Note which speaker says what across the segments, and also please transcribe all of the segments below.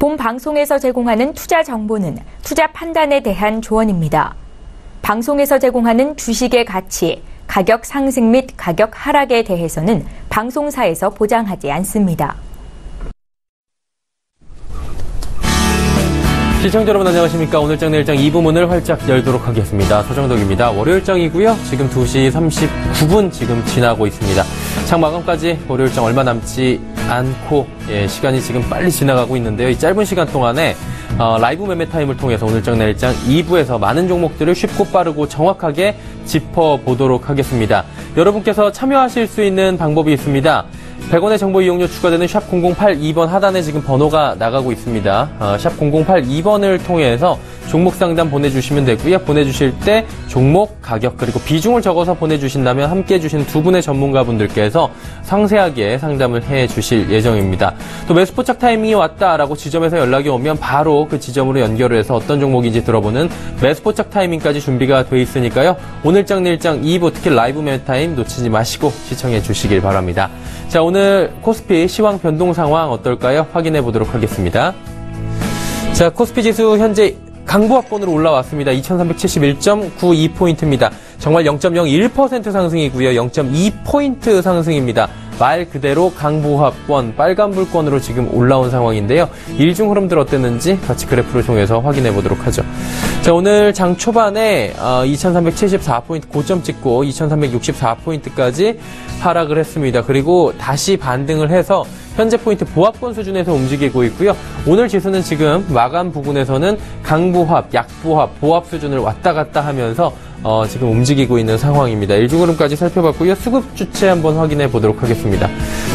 Speaker 1: 본 방송에서 제공하는 투자 정보는 투자 판단에 대한 조언입니다. 방송에서 제공하는 주식의 가치, 가격 상승 및 가격 하락에 대해서는 방송사에서 보장하지 않습니다.
Speaker 2: 시청자 여러분 안녕하십니까. 오늘장 내일장 2부 문을 활짝 열도록 하겠습니다. 서정덕입니다. 월요일장이고요. 지금 2시 39분 지금 지나고 있습니다. 장 마감까지 월요일장 얼마 남지 않고 시간이 지금 빨리 지나가고 있는데요. 이 짧은 시간 동안에 라이브 매매 타임을 통해서 오늘장 내일장 2부에서 많은 종목들을 쉽고 빠르고 정확하게 짚어보도록 하겠습니다. 여러분께서 참여하실 수 있는 방법이 있습니다. 100원의 정보 이용료 추가되는 샵 0082번 하단에 지금 번호가 나가고 있습니다. 샵 0082번을 통해서 종목 상담 보내주시면 되고요. 보내주실 때 종목, 가격 그리고 비중을 적어서 보내주신다면 함께해 주신 두 분의 전문가분들께서 상세하게 상담을 해주실 예정입니다. 또 매수포착 타이밍이 왔다라고 지점에서 연락이 오면 바로 그 지점으로 연결을 해서 어떤 종목인지 들어보는 매수포착 타이밍까지 준비가 돼 있으니까요. 오늘장 내일장 2부 특히 라이브 매매 타임 놓치지 마시고 시청해 주시길 바랍니다. 자, 오늘 코스피 시황 변동 상황 어떨까요? 확인해 보도록 하겠습니다. 자, 코스피 지수 현재 강보합권으로 올라왔습니다. 2371.92포인트입니다. 정말 0.01% 상승이고요. 0.2포인트 상승입니다. 말 그대로 강보합권, 빨간불권으로 지금 올라온 상황인데요. 일중 흐름들 어땠는지 같이 그래프를 통해서 확인해 보도록 하죠. 자, 오늘 장 초반에 2374포인트 고점 찍고 2364포인트까지 하락을 했습니다. 그리고 다시 반등을 해서 현재 포인트 보합권 수준에서 움직이고 있고요. 오늘 지수는 지금 마감 부근에서는 강보합, 약보합, 보합 수준을 왔다 갔다 하면서 지금 움직이고 있는 상황입니다. 일중흐름까지 살펴봤고요. 수급 주체 한번 확인해 보도록 하겠습니다.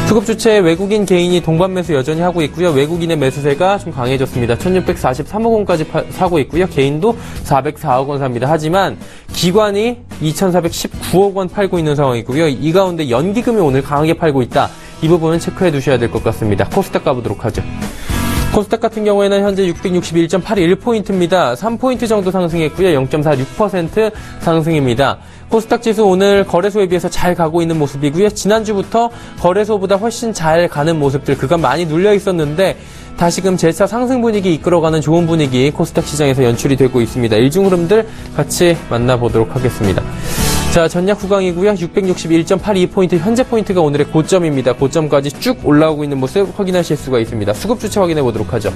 Speaker 2: 수급 주체 외국인 개인이 동반 매수 여전히 하고 있고요. 외국인의 매수세가 좀 강해졌습니다. 1643억 원까지 사고 있고요. 개인도 404억 원 삽니다. 하지만 기관이 2419억 원 팔고 있는 상황이고요. 이 가운데 연기금이 오늘 강하게 팔고 있다. 이 부분은 체크해 두셔야 될 것 같습니다. 코스닥 가보도록 하죠. 코스닥 같은 경우에는 현재 661.81포인트입니다. 3포인트 정도 상승했고요. 0.46% 상승입니다. 코스닥 지수 오늘 거래소에 비해서 잘 가고 있는 모습이고요. 지난주부터 거래소보다 훨씬 잘 가는 모습들 그간 많이 눌려 있었는데 다시금 재차 상승 분위기 이끌어가는 좋은 분위기 코스닥 시장에서 연출이 되고 있습니다. 일중 흐름들 같이 만나보도록 하겠습니다. 자, 전략 후강이고요. 661.82포인트 현재 포인트가 오늘의 고점입니다. 고점까지 쭉 올라오고 있는 모습 확인하실 수가 있습니다. 수급 주체 확인해 보도록 하죠.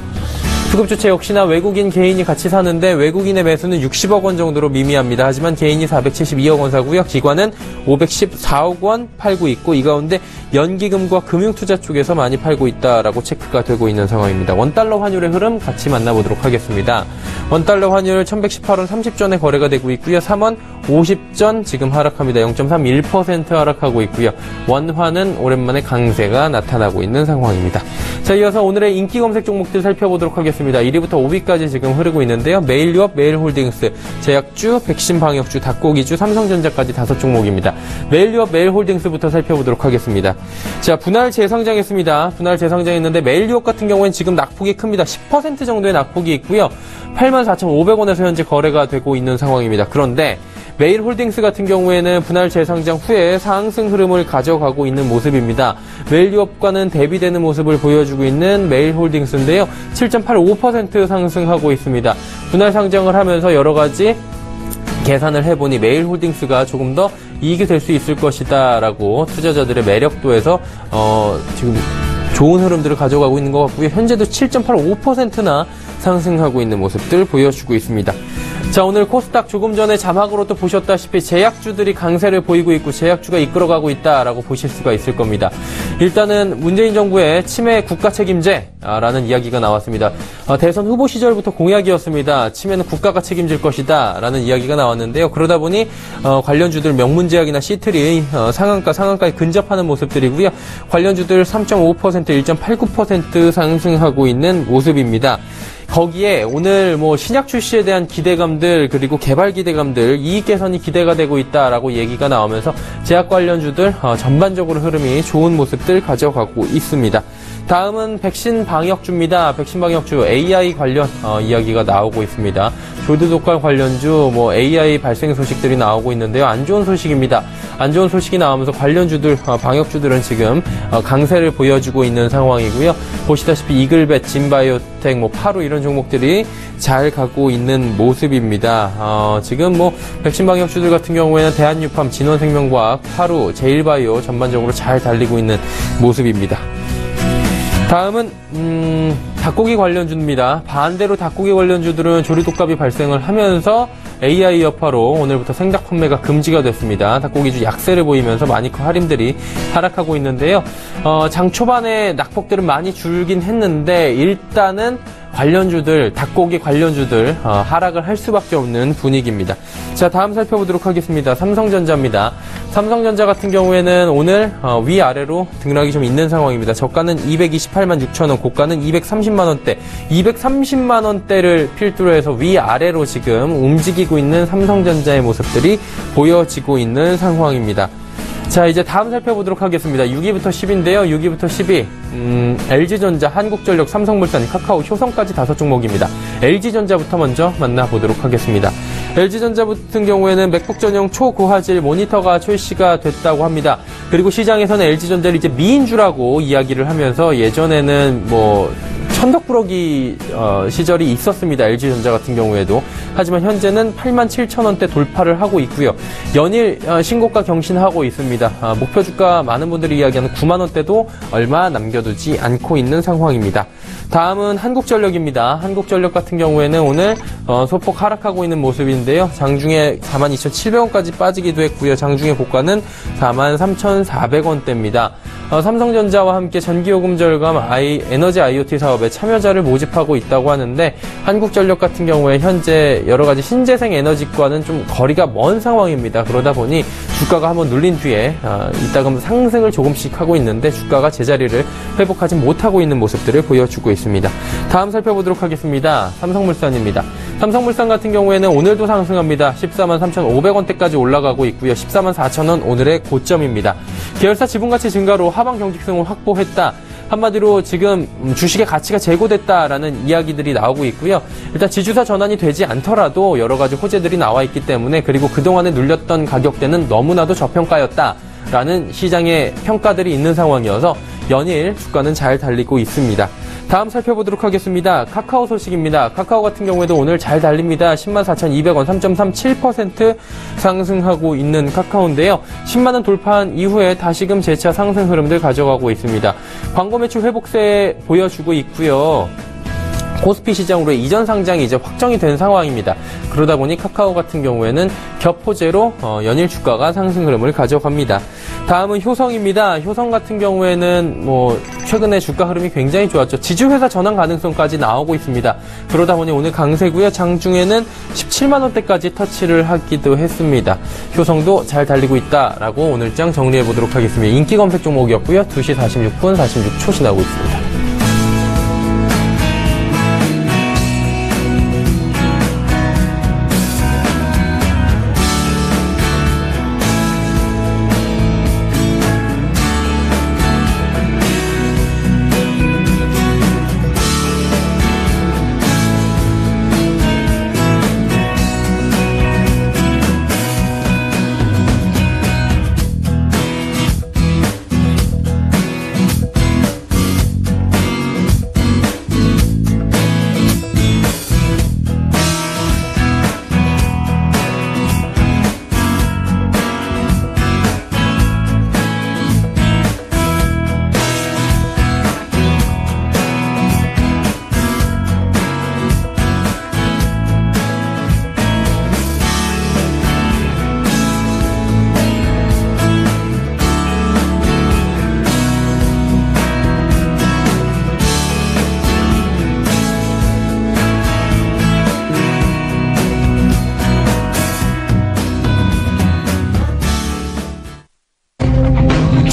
Speaker 2: 수급 주체 역시나 외국인 개인이 같이 사는데 외국인의 매수는 60억 원 정도로 미미합니다. 하지만 개인이 472억 원 사고요. 기관은 514억 원 팔고 있고 이 가운데 연기금과 금융투자 쪽에서 많이 팔고 있다라고 체크가 되고 있는 상황입니다. 원달러 환율의 흐름 같이 만나보도록 하겠습니다. 원달러 환율 1118원 30전에 거래가 되고 있고요. 3원 50전 지금 하락합니다. 0.31% 하락하고 있고요. 원화는 오랜만에 강세가 나타나고 있는 상황입니다. 자, 이어서 오늘의 인기 검색 종목들 살펴보도록 하겠습니다. 1위부터 5위까지 지금 흐르고 있는데요. 메일유업, 메일홀딩스, 제약주, 백신방역주, 닭고기주, 삼성전자까지 5종목입니다. 메일유업, 메일홀딩스부터 살펴보도록 하겠습니다. 자, 분할 재상장했습니다. 분할 재상장했는데 메일유업 같은 경우에는 지금 낙폭이 큽니다. 10% 정도의 낙폭이 있고요. 84,500원에서 현재 거래가 되고 있는 상황입니다. 그런데 메일홀딩스 같은 경우에는 분할 재상장 후에 상승 흐름을 가져가고 있는 모습입니다. 메일유업과는 대비되는 모습을 보여주고 있는 메일홀딩스인데요. 7.85% 상승하고 있습니다. 분할 상장을 하면서 여러 가지 계산을 해보니 메일홀딩스가 조금 더 이익이 될 수 있을 것이다 라고 투자자들의 매력도에서 지금 좋은 흐름들을 가져가고 있는 것 같고요. 현재도 7.85%나 상승하고 있는 모습들 보여주고 있습니다. 자, 오늘 코스닥 조금 전에 자막으로 또 보셨다시피 제약주들이 강세를 보이고 있고 제약주가 이끌어가고 있다라고 보실 수가 있을 겁니다. 일단은 문재인 정부의 치매 국가 책임제라는 이야기가 나왔습니다. 대선 후보 시절부터 공약이었습니다. 치매는 국가가 책임질 것이다 라는 이야기가 나왔는데요. 그러다 보니 관련주들 명문제약이나 시트리 상한가에 근접하는 모습들이고요. 관련주들 3.5%, 1.89% 상승하고 있는 모습입니다. 거기에 오늘 신약 출시에 대한 기대감들 그리고 개발 기대감들 이익 개선이 기대가 되고 있다라고 얘기가 나오면서 제약 관련주들 전반적으로 흐름이 좋은 모습들 가져가고 있습니다. 다음은 백신 방역주입니다. 백신 방역주 AI 관련 이야기가 나오고 있습니다. 조두독감 관련주, AI 발생 소식들이 나오고 있는데요. 안 좋은 소식입니다. 안 좋은 소식이 나오면서 관련주들, 방역주들은 지금 강세를 보여주고 있는 상황이고요. 보시다시피 이글벳, 진바이오텍, 파루 이런 종목들이 잘 가고 있는 모습입니다. 지금 백신 방역주들 같은 경우에는 대한유팜, 진원생명과학, 파루, 제일바이오 전반적으로 잘 달리고 있는 모습입니다. 다음은 닭고기 관련주입니다. 반대로 닭고기 관련주들은 조류독감이 발생을 하면서 AI 여파로 오늘부터 생닭 판매가 금지가 됐습니다. 닭고기주 약세를 보이면서 마니커 할인들이 하락하고 있는데요. 장 초반에 낙폭들은 많이 줄긴 했는데 일단은 닭고기 관련주들 하락을 할 수밖에 없는 분위기입니다. 자, 다음 살펴보도록 하겠습니다. 삼성전자입니다. 삼성전자 같은 경우에는 오늘 위아래로 등락이 좀 있는 상황입니다. 저가는 228만 6천원, 고가는 230만 원대, 230만 원대를 필두로 해서 위아래로 지금 움직이고 있는 삼성전자의 모습들이 보여지고 있는 상황입니다. 자, 이제 다음 살펴보도록 하겠습니다. 6위부터 10위인데요. 6위부터 10위. LG전자, 한국전력, 삼성물산, 카카오, 효성까지 5종목입니다. LG전자부터 먼저 만나보도록 하겠습니다. LG전자 같은 경우에는 맥북 전용 초고화질 모니터가 출시가 됐다고 합니다. 그리고 시장에서는 LG전자를 이제 미인주라고 이야기를 하면서 예전에는 천덕꾸러기 시절이 있었습니다. LG전자 같은 경우에도. 하지만 현재는 87,000원대 돌파를 하고 있고요. 연일 신고가 경신하고 있습니다. 목표 주가 많은 분들이 이야기하는 9만원대도 얼마 남겨두지 않고 있는 상황입니다. 다음은 한국전력입니다. 한국전력 같은 경우에는 오늘 소폭 하락하고 있는 모습인데요. 장중에 42,700원까지 빠지기도 했고요. 장중에 고가는 43,400원대입니다. 삼성전자와 함께 전기요금 절감 에너지 IoT 사업에 참여자를 모집하고 있다고 하는데 한국전력 같은 경우에 현재 여러 가지 신재생 에너지과는 좀 거리가 먼 상황입니다. 그러다 보니 주가가 한번 눌린 뒤에 이따금 상승을 조금씩 하고 있는데 주가가 제자리를 회복하지 못하고 있는 모습들을 보여주고 있습니다. 다음 살펴보도록 하겠습니다. 삼성물산입니다. 삼성물산 같은 경우에는 오늘도 상승합니다. 14만 3,500원대까지 올라가고 있고요. 14만 4천원 오늘의 고점입니다. 계열사 지분가치 증가로 하방 경직성을 확보했다. 한마디로 지금 주식의 가치가 제고됐다라는 이야기들이 나오고 있고요. 일단 지주사 전환이 되지 않더라도 여러 가지 호재들이 나와 있기 때문에, 그리고 그동안에 눌렸던 가격대는 너무나도 저평가였다라는 시장의 평가들이 있는 상황이어서 연일 주가는 잘 달리고 있습니다. 다음 살펴보도록 하겠습니다. 카카오 소식입니다. 카카오 같은 경우에도 오늘 잘 달립니다. 104,200원, 3.37% 상승하고 있는 카카오인데요. 10만원 돌파한 이후에 다시금 재차 상승 흐름들 가져가고 있습니다. 광고 매출 회복세 보여주고 있고요. 코스피 시장으로 이전 상장이 이제 확정이 된 상황입니다. 그러다 보니 카카오 같은 경우에는 겹호재로 연일 주가가 상승 흐름을 가져갑니다. 다음은 효성입니다. 효성 같은 경우에는 최근에 주가 흐름이 굉장히 좋았죠. 지주회사 전환 가능성까지 나오고 있습니다. 그러다 보니 오늘 강세고요. 장중에는 17만 원대까지 터치를 하기도 했습니다. 효성도 잘 달리고 있다라고 오늘장 정리해 보도록 하겠습니다. 인기 검색 종목이었고요. 2시 46분 46초 지나고 있습니다.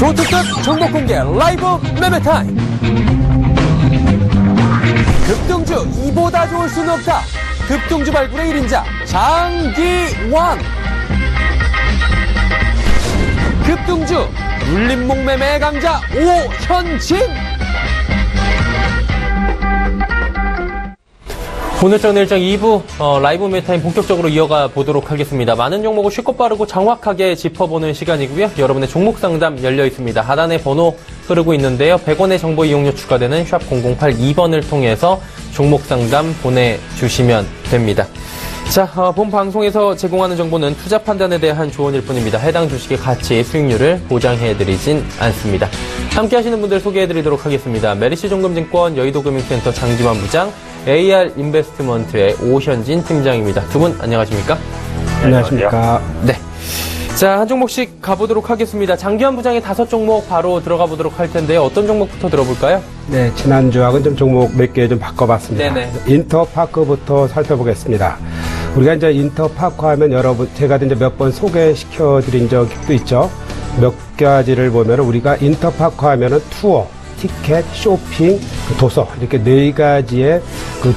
Speaker 3: 초특급 정보 공개 라이브 매매 타임. 급등주 이보다 좋을 수는 없다. 급등주 발굴의 1인자 장기환. 급등주 눌림목 매매 강자 오현진.
Speaker 2: 오늘 정리 일정 2부 라이브 메타임 본격적으로 이어가 보도록 하겠습니다. 많은 종목을 쉽고 빠르고 정확하게 짚어보는 시간이고요. 여러분의 종목 상담 열려 있습니다. 하단에 번호 흐르고 있는데요. 100원의 정보 이용료 추가되는 샵 0082번을 통해서 종목 상담 보내주시면 됩니다. 자, 본 방송에서 제공하는 정보는 투자 판단에 대한 조언일 뿐입니다. 해당 주식의 가치, 수익률을 보장해드리진 않습니다. 함께 하시는 분들 소개해드리도록 하겠습니다. 메리시종금증권 여의도금융센터 장지만 부장, AR 인베스트먼트의 오현진 팀장입니다. 두 분 안녕하십니까?
Speaker 4: 안녕하십니까?
Speaker 2: 네. 자, 한 종목씩 가보도록 하겠습니다. 장기환 부장의 5종목 바로 들어가 보도록 할 텐데요. 어떤 종목부터 들어볼까요?
Speaker 4: 네, 지난주하고는 좀 종목 몇 개 좀 바꿔봤습니다.
Speaker 2: 네네.
Speaker 4: 인터파크부터 살펴보겠습니다. 우리가 이제 인터파크 하면 여러분, 제가 이제 몇 번 소개시켜드린 적도 있죠. 몇 가지를 보면 우리가 인터파크 하면은 투어, 티켓, 쇼핑, 도서, 이렇게 4가지의 그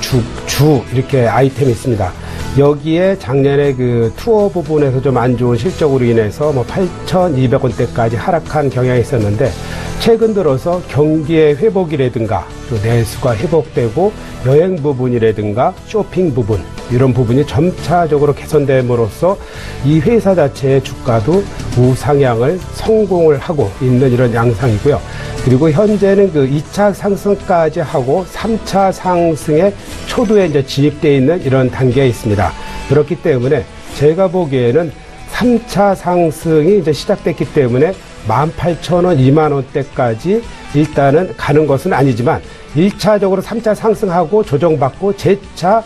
Speaker 4: 이렇게 아이템이 있습니다. 여기에 작년에 그 투어 부분에서 좀 안 좋은 실적으로 인해서 뭐 8,200원대까지 하락한 경향이 있었는데, 최근 들어서 경기의 회복이라든가 또 내수가 회복되고 여행 부분이라든가 쇼핑 부분, 이런 부분이 점차적으로 개선됨으로써 이 회사 자체의 주가도 우상향을 성공을 하고 있는 이런 양상이고요. 그리고 현재는 그 2차 상승까지 하고 3차 상승의 초도에 이제 진입되어 있는 이런 단계에 있습니다. 그렇기 때문에 제가 보기에는 3차 상승이 이제 시작됐기 때문에 18,000원, 20,000원대까지 일단은 가는 것은 아니지만 1차적으로 3차 상승하고 조정받고 재차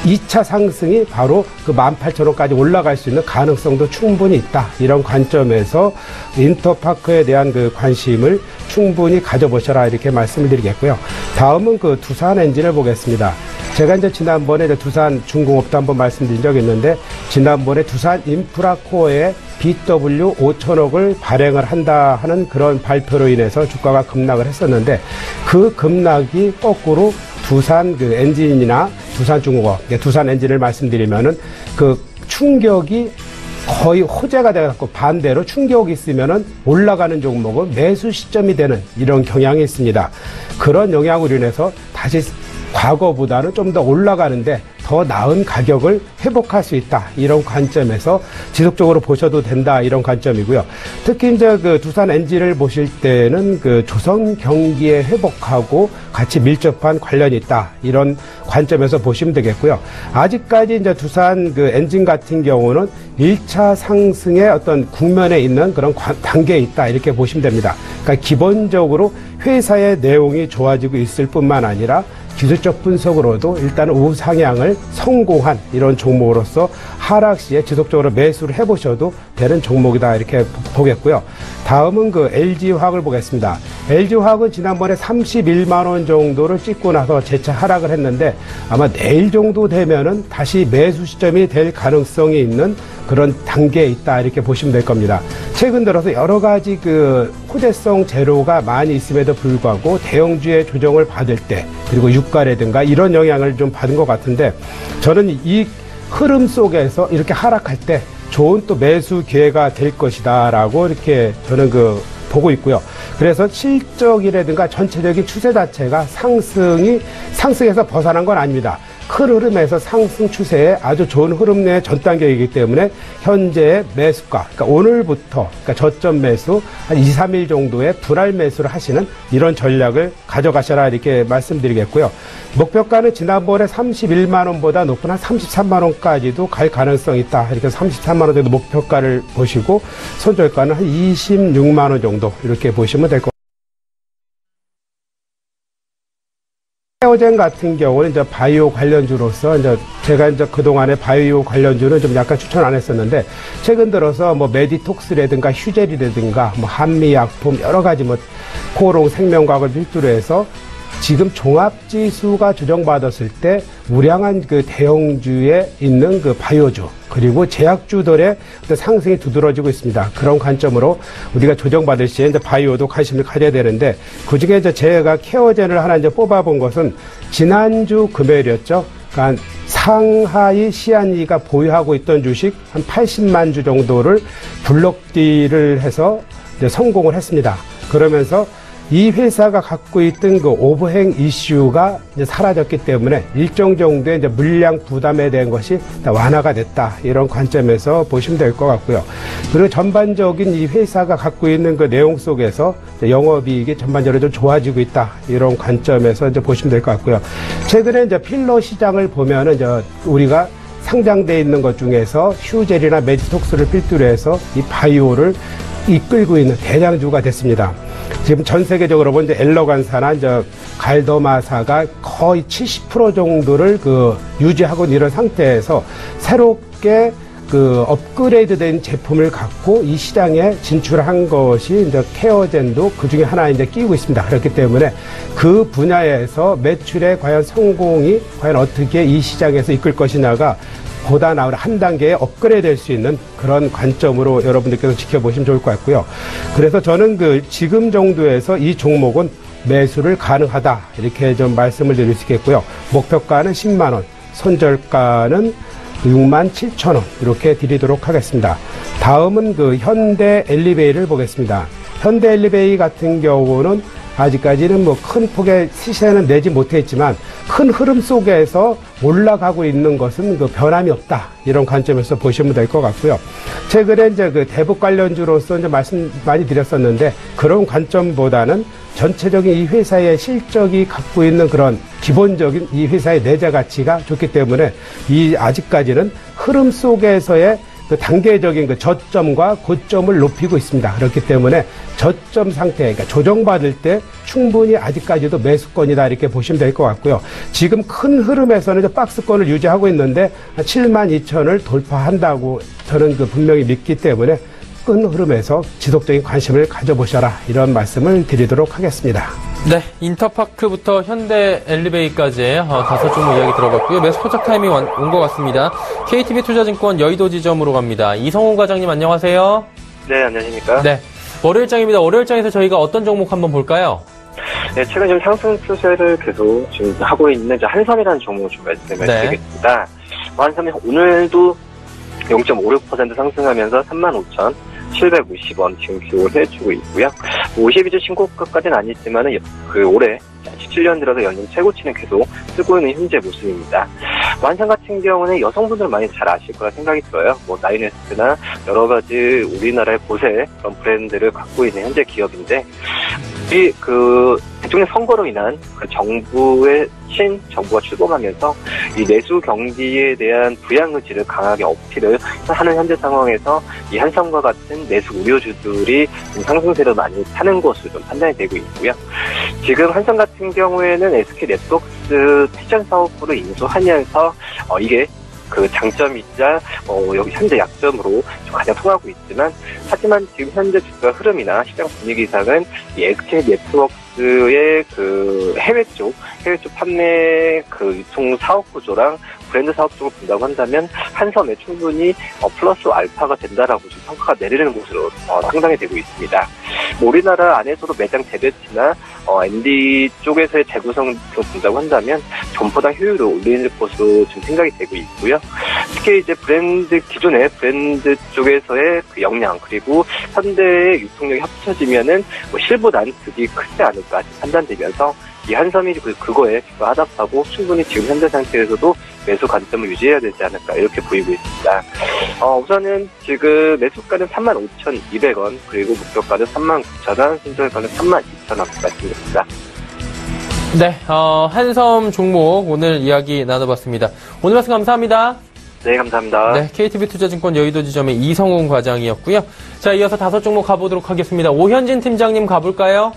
Speaker 4: 2차 상승이 바로 그 18,000원까지 올라갈 수 있는 가능성도 충분히 있다. 이런 관점에서 인터파크에 대한 그 관심을 충분히 가져보셔라, 이렇게 말씀을 드리겠고요. 다음은 그 두산 엔진을 보겠습니다. 제가 이제 지난번에 이제 두산 중공업도 한번 말씀드린 적이 있는데, 지난번에 두산 인프라코어에 BW 5천억을 발행을 한다 하는 그런 발표로 인해서 주가가 급락을 했었는데, 그 급락이 거꾸로 두산 그 엔진이나 두산중공업, 두산 엔진을 말씀드리면은 그 충격이 거의 호재가 돼갖고 반대로 충격이 있으면은 올라가는 종목은 매수 시점이 되는 이런 경향이 있습니다. 그런 영향으로 인해서 다시 과거보다는 좀 더 올라가는데 더 나은 가격을 회복할 수 있다. 이런 관점에서 지속적으로 보셔도 된다. 이런 관점이고요. 특히 이제 그 두산 엔진을 보실 때는 그 조선 경기에 회복하고 같이 밀접한 관련이 있다. 이런 관점에서 보시면 되겠고요. 아직까지 이제 두산 그 엔진 같은 경우는 1차 상승의 어떤 국면에 있는 그런 단계에 있다. 이렇게 보시면 됩니다. 그러니까 기본적으로 회사의 내용이 좋아지고 있을 뿐만 아니라 기술적 분석으로도 일단 우상향을 성공한 이런 종목으로서 하락 시에 지속적으로 매수를 해보셔도 되는 종목이다, 이렇게 보겠고요. 다음은 그 LG화학을 보겠습니다. LG화학은 지난번에 31만원 정도를 찍고 나서 재차 하락을 했는데, 아마 내일 정도 되면은 다시 매수 시점이 될 가능성이 있는 그런 단계에 있다, 이렇게 보시면 될 겁니다. 최근 들어서 여러 가지 그 호재성 재료가 많이 있음에도 불구하고 대형주의 조정을 받을 때, 그리고 유가라든가 이런 영향을 좀 받은 것 같은데, 저는 이 흐름 속에서 이렇게 하락할 때 좋은 또 매수 기회가 될 것이다 라고 이렇게 저는 보고 있고요. 그래서 실적이라든가 전체적인 추세 자체가 상승에서 벗어난 건 아닙니다. 큰 흐름에서 상승 추세에 아주 좋은 흐름 내 전 단계이기 때문에 현재의 매수가, 그러니까 오늘부터, 그러니까 저점 매수 한 2, 3일 정도의 분할 매수를 하시는 이런 전략을 가져가셔라, 이렇게 말씀드리겠고요. 목표가는 지난번에 31만원보다 높은 한 33만원까지도 갈 가능성이 있다. 이렇게 33만원 정도 목표가를 보시고, 손절가는 한 26만원 정도 이렇게 보시면 될 것 같습니다. 케어젠 같은 경우는 이제 바이오 관련주로서 제가 그동안에 바이오 관련주는 좀 약간 추천 안 했었는데, 최근 들어서 뭐 메디톡스라든가 휴젤이라든가 뭐 한미약품 여러 가지 뭐 코오롱 생명과학을 필두로 해서 지금 종합지수가 조정받았을 때 우량한 그 대형주에 있는 그 바이오주, 그리고 제약주들의 상승이 두드러지고 있습니다. 그런 관점으로 우리가 조정받을 시에 이제 바이오도 관심을 가져야 되는데, 그 중에 이제 제가 케어젠을 하나 이제 뽑아본 것은 지난주 금요일이었죠. 그러니까 상하이 시안이가 보유하고 있던 주식 한 80만 주 정도를 블록딜을 해서 이제 성공을 했습니다. 그러면서 이 회사가 갖고 있던 그 오버행 이슈가 이제 사라졌기 때문에 일정 정도의 이제 물량 부담에 대한 것이 완화가 됐다. 이런 관점에서 보시면 될 것 같고요. 그리고 전반적인 이 회사가 갖고 있는 그 내용 속에서 영업이익이 전반적으로 좀 좋아지고 있다. 이런 관점에서 이제 보시면 될 것 같고요. 최근에 이제 필러 시장을 보면은 이제 우리가 상장되어 있는 것 중에서 휴젤이나 메디톡스를 필두로 해서 이 바이오를 이끌고 있는 대장주가 됐습니다. 지금 전 세계적으로 보면 이제 엘러간사나 이제 갈더마사가 거의 70% 정도를 유지하고 있는 이런 상태에서 새롭게 업그레이드된 제품을 갖고 이 시장에 진출한 것이 이제 케어젠도 그 중에 하나 이제 끼고 있습니다. 그렇기 때문에 그 분야에서 매출의 과연 성공이 과연 어떻게 이 시장에서 이끌 것이냐가 보다 나은 한 단계의 업그레이드 될 수 있는 그런 관점으로 여러분들께서 지켜보시면 좋을 것 같고요. 그래서 저는 지금 정도에서 이 종목은 매수를 가능하다. 이렇게 좀 말씀을 드릴 수 있겠고요. 목표가는 10만원, 손절가는 67,000원 이렇게 드리도록 하겠습니다. 다음은 현대 엘리베이를 보겠습니다. 현대 엘리베이 같은 경우는 아직까지는 큰 폭의 시세는 내지 못했지만 큰 흐름 속에서 올라가고 있는 것은 변함이 없다. 이런 관점에서 보시면 될 것 같고요. 최근에 이제 대북 관련주로서 이제 말씀 많이 드렸었는데 그런 관점보다는 전체적인 이 회사의 실적이 갖고 있는 그런 기본적인 이 회사의 내재 가치가 좋기 때문에 아직까지는 흐름 속에서의 단계적인 저점과 고점을 높이고 있습니다. 그렇기 때문에 저점 상태, 그러니까 조정받을 때 충분히 아직까지도 매수권이다 이렇게 보시면 될 것 같고요. 지금 큰 흐름에서는 이제 박스권을 유지하고 있는데 72,000을 돌파한다고 저는 분명히 믿기 때문에 큰 흐름에서 지속적인 관심을 가져보셔라 이런 말씀을 드리도록 하겠습니다.
Speaker 2: 네, 인터파크부터 현대 엘리베이까지 5종목 이야기 들어봤고요. 매수 포착 타이밍 온 것 같습니다. KTB 투자증권 여의도 지점으로 갑니다. 이성훈 과장님 안녕하세요.
Speaker 5: 네, 안녕하십니까.
Speaker 2: 네, 월요일장입니다. 월요일장에서 저희가 어떤 종목 한번 볼까요?
Speaker 5: 네, 최근 지금 상승 추세를 계속 지금 하고 있는 한섬이라는 종목을 좀 말씀을 드리겠습니다. 한섬이 오늘도 0.56% 상승하면서 35,750원 지금 기록을 해주고 있고요. 52주 신고가까지는 아니지만은 올해 17년 들어서 연임 최고치는 계속 쓰고 있는 현재 모습입니다. 한섬 같은 경우는 여성분들 많이 잘 아실 거라 생각이 들어요. 나인웨스트나 여러 가지 우리나라의 곳에 그런 브랜드를 갖고 있는 현재 기업인데, 대통령 선거로 인한 정부의 신정부가 출범하면서 이 내수 경기에 대한 부양 의지를 강하게 어필을 하는 현재 상황에서 이 한섬과 같은 내수 우려주들이 상승세를 많이 타는 것으로 좀 판단이 되고 있고요. 지금 한섬 같은 경우에는 SK네트워크스 패션 사업부를 인수하면서 이게 장점이자 여기 현재 약점으로 가장 통하고 있지만, 하지만 지금 현재 주가 흐름이나 시장 분위기상은 이 SK네트워크스의 해외 쪽 판매 유통 사업 구조랑 브랜드 사업 쪽을 본다고 한다면 한섬에 충분히 플러스 알파가 된다라고 지금 평가가 내리는 것으로 상당히 되고 있습니다. 우리나라 안에서도 매장 재배치나 ND 쪽에서의 재구성을 본다고 한다면 점포당 효율을 올리는 것으로 지금 생각이 되고 있고요. 특히 이제 기존의 브랜드 쪽에서의 역량, 그리고 현대의 유통력이 합쳐지면은 실부 난득이 크지 않을까 판단되면서 이 한섬이 그거에 하답하고 충분히 지금 현재 상태에서도 매수 관점을 유지해야 되지 않을까 이렇게 보이고 있습니다. 우선은 지금 매수가는 35,200원, 그리고 목표가는 39,000원, 손절가는 32,000원 말씀드립니다.
Speaker 2: 네, 한섬 종목 오늘 이야기 나눠봤습니다. 오늘 말씀 감사합니다.
Speaker 5: 네, 감사합니다.
Speaker 2: 네, KTB 투자증권 여의도 지점의 이성훈 과장이었고요. 자, 이어서 5종목 가보도록 하겠습니다. 오현진 팀장님 가볼까요?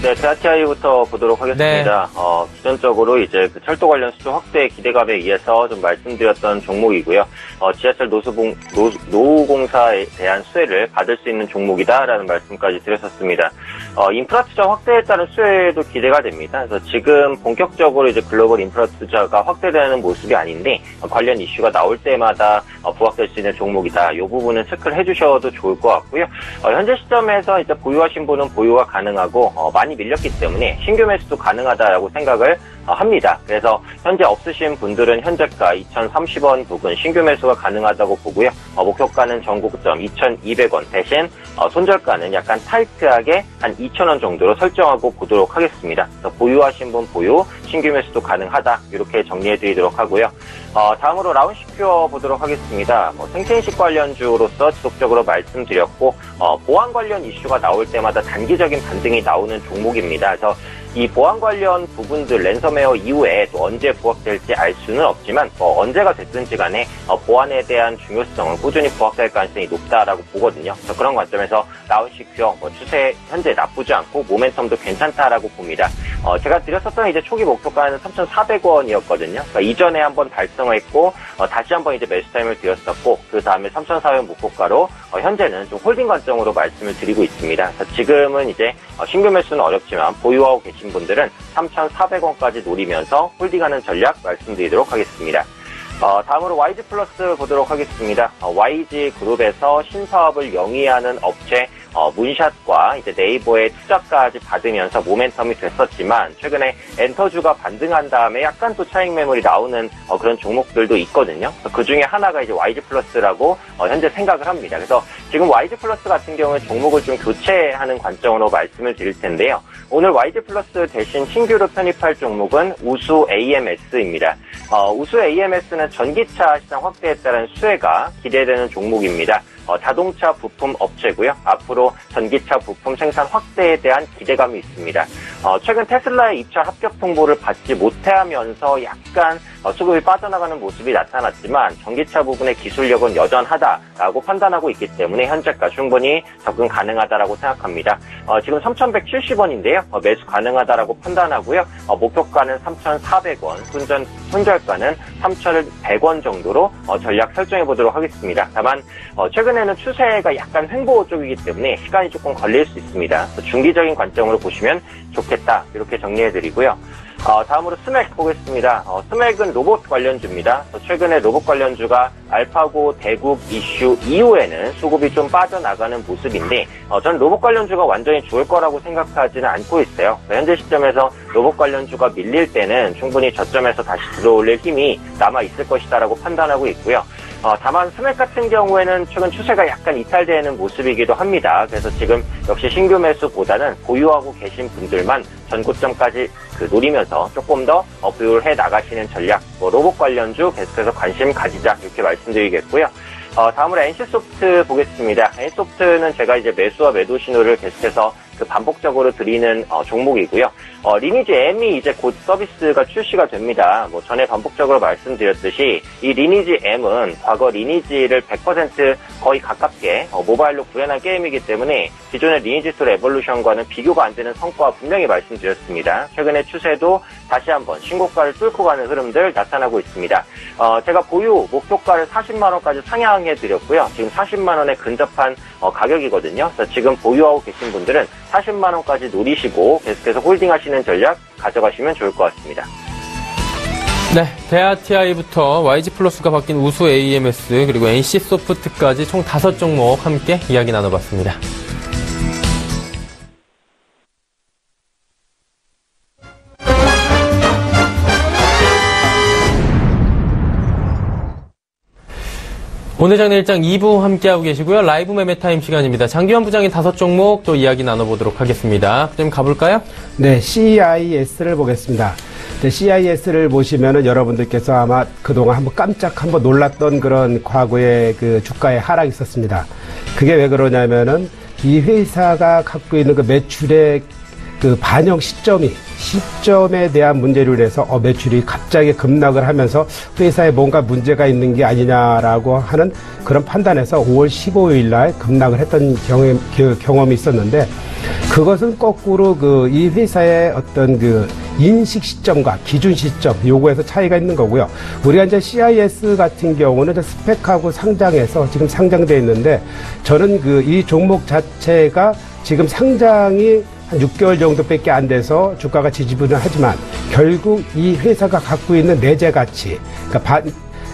Speaker 6: 네, TI부터 보도록 하겠습니다. 네. 기존적으로 이제 철도 관련 수주 확대 기대감에 의해서 좀 말씀드렸던 종목이고요. 지하철 노후공사에 대한 수혜를 받을 수 있는 종목이다라는 말씀까지 드렸었습니다. 인프라 투자 확대에 따른 수혜도 기대가 됩니다. 그래서 지금 본격적으로 이제 글로벌 인프라 투자가 확대되는 모습이 아닌데, 관련 이슈가 나올 때마다 부각될 수 있는 종목이다. 이 부분은 체크를 해주셔도 좋을 것 같고요. 현재 시점에서 이제 보유하신 분은 보유가 가능하고, 많이 밀렸기 때문에 신규 매수도 가능하다라고 생각을 합니다. 그래서 현재 없으신 분들은 현재가 2,030원 부근 신규 매수가 가능하다고 보고요. 목표가는 전고점 2,200원 대신 손절가는 약간 타이트하게 한 2,000원 정도로 설정하고 보도록 하겠습니다. 보유하신 분 보유, 신규 매수도 가능하다 이렇게 정리해드리도록 하고요. 다음으로 라운시큐어 보도록 하겠습니다. 생체인식 관련주로서 지속적으로 말씀드렸고 보안 관련 이슈가 나올 때마다 단기적인 반등이 나오는 종목입니다. 그래서 이 보안 관련 부분들 랜섬웨어 이후에 또 언제 부각될지 알 수는 없지만 언제가 됐든지 간에 보안에 대한 중요성은 꾸준히 부각될 가능성이 높다라고 보거든요. 그래서 그런 관점에서 라운시큐어 추세 현재 나쁘지 않고 모멘텀도 괜찮다라고 봅니다. 제가 드렸었던 이제 초기 목표가는 3,400원이었거든요. 그러니까 이전에 한번 달성했고 다시 한번 이제 매수 타임을 드렸었고 그 다음에 3,400원 목표가로 현재는 좀 홀딩 관점으로 말씀을 드리고 있습니다. 그래서 지금은 이제 신규 매수는 어렵지만 보유하고 계신 분들은 3,400원까지 노리면서 홀딩하는 전략 말씀드리도록 하겠습니다. 다음으로 YG 플러스 보도록 하겠습니다. YG 그룹에서 신사업을 영위하는 업체 문샷과 이제 네이버의 투자까지 받으면서 모멘텀이 됐었지만 최근에 엔터주가 반등한 다음에 약간 또 차익 매물이 나오는 그런 종목들도 있거든요. 그 중에 하나가 이제 YG 플러스라고 현재 생각을 합니다. 그래서 지금 YG 플러스 같은 경우에 종목을 좀 교체하는 관점으로 말씀을 드릴 텐데요. 오늘 YG 플러스 대신 신규로 편입할 종목은 우수 AMS입니다. 우수 AMS는 전기차 시장 확대에 따른 수혜가 기대되는 종목입니다. 자동차 부품 업체고요. 앞으로 전기차 부품 생산 확대에 대한 기대감이 있습니다. 최근 테슬라의 입찰 합격 통보를 받지 못하면서 약간 수급이 빠져나가는 모습이 나타났지만 전기차 부분의 기술력은 여전하다라고 판단하고 있기 때문에 현재가 충분히 접근 가능하다라고 생각합니다. 지금 3,170원인데요. 매수 가능하다라고 판단하고요. 목표가는 3,400원, 손절가는 3,100원 정도로 전략 설정해 보도록 하겠습니다. 다만 최근에는 추세가 약간 횡보 쪽이기 때문에 시간이 조금 걸릴 수 있습니다. 중기적인 관점으로 보시면 좋겠다 이렇게 정리해 드리고요. 다음으로 스맥 보겠습니다. 스맥은 로봇 관련주입니다. 최근에 로봇 관련주가 알파고 대국 이슈 이후에는 수급이 좀 빠져나가는 모습인데 저는 로봇 관련주가 완전히 좋을 거라고 생각하지는 않고 있어요. 현재 시점에서 로봇 관련주가 밀릴 때는 충분히 저점에서 다시 들어올릴 힘이 남아있을 것이다라고 판단하고 있고요. 다만 스맥 같은 경우에는 최근 추세가 약간 이탈되는 모습이기도 합니다. 그래서 지금 역시 신규 매수보다는 보유하고 계신 분들만 전고점까지 노리면서 조금 더 보유를 해 나가시는 전략, 로봇 관련주 계속해서 관심 가지자 이렇게 말씀드리겠고요. 다음으로 NC소프트 보겠습니다. NC소프트는 제가 이제 매수와 매도 신호를 계속해서 반복적으로 드리는 종목이고요. 리니지 M이 이제 곧 서비스가 출시가 됩니다. 전에 반복적으로 말씀드렸듯이 이 리니지 M은 과거 리니지를 100% 거의 가깝게 모바일로 구현한 게임이기 때문에 기존의 리니지 스토어 에볼루션과는 비교가 안 되는 성과 분명히 말씀드렸습니다. 최근의 추세도 다시 한번 신고가를 뚫고 가는 흐름들 나타나고 있습니다. 제가 보유 목표가를 40만 원까지 상향해 드렸고요. 지금 40만 원에 근접한 가격이거든요. 그래서 지금 보유하고 계신 분들은 40만 원까지 노리시고 계속해서 홀딩하시는 전략 가져가시면 좋을 것 같습니다.
Speaker 2: 네, 대하TI부터 YG 플러스가 바뀐 우수 AMS 그리고 NC소프트까지 총 5종목 함께 이야기 나눠봤습니다. 오늘 장내일장 2부 함께하고 계시고요. 라이브 매매타임 시간입니다. 장기환 부장의 5종목 또 이야기 나눠보도록 하겠습니다. 좀 가볼까요?
Speaker 4: 네, CIS를 보겠습니다. 네, CIS를 보시면은 여러분들께서 아마 그동안 한번 놀랐던 그런 과거의 그 주가의 하락이 있었습니다. 그게 왜 그러냐면은 이 회사가 갖고 있는 그 매출의 그 반영 시점에 대한 문제로 인해서 매출이 갑자기 급락을 하면서 회사에 뭔가 문제가 있는 게 아니냐라고 하는 그런 판단에서 5월 15일 날 급락을 했던 경험이 있었는데 그것은 거꾸로 이 회사의 어떤 인식 시점과 기준 시점 요거에서 차이가 있는 거고요. 우리가 이제 CIS 같은 경우는 스펙하고 상장해서 지금 상장돼 있는데 저는 이 종목 자체가 지금 상장이 한 6개월 정도밖에 안 돼서 주가가 지지부진하지만 결국 이 회사가 갖고 있는 내재 가치, 그러니까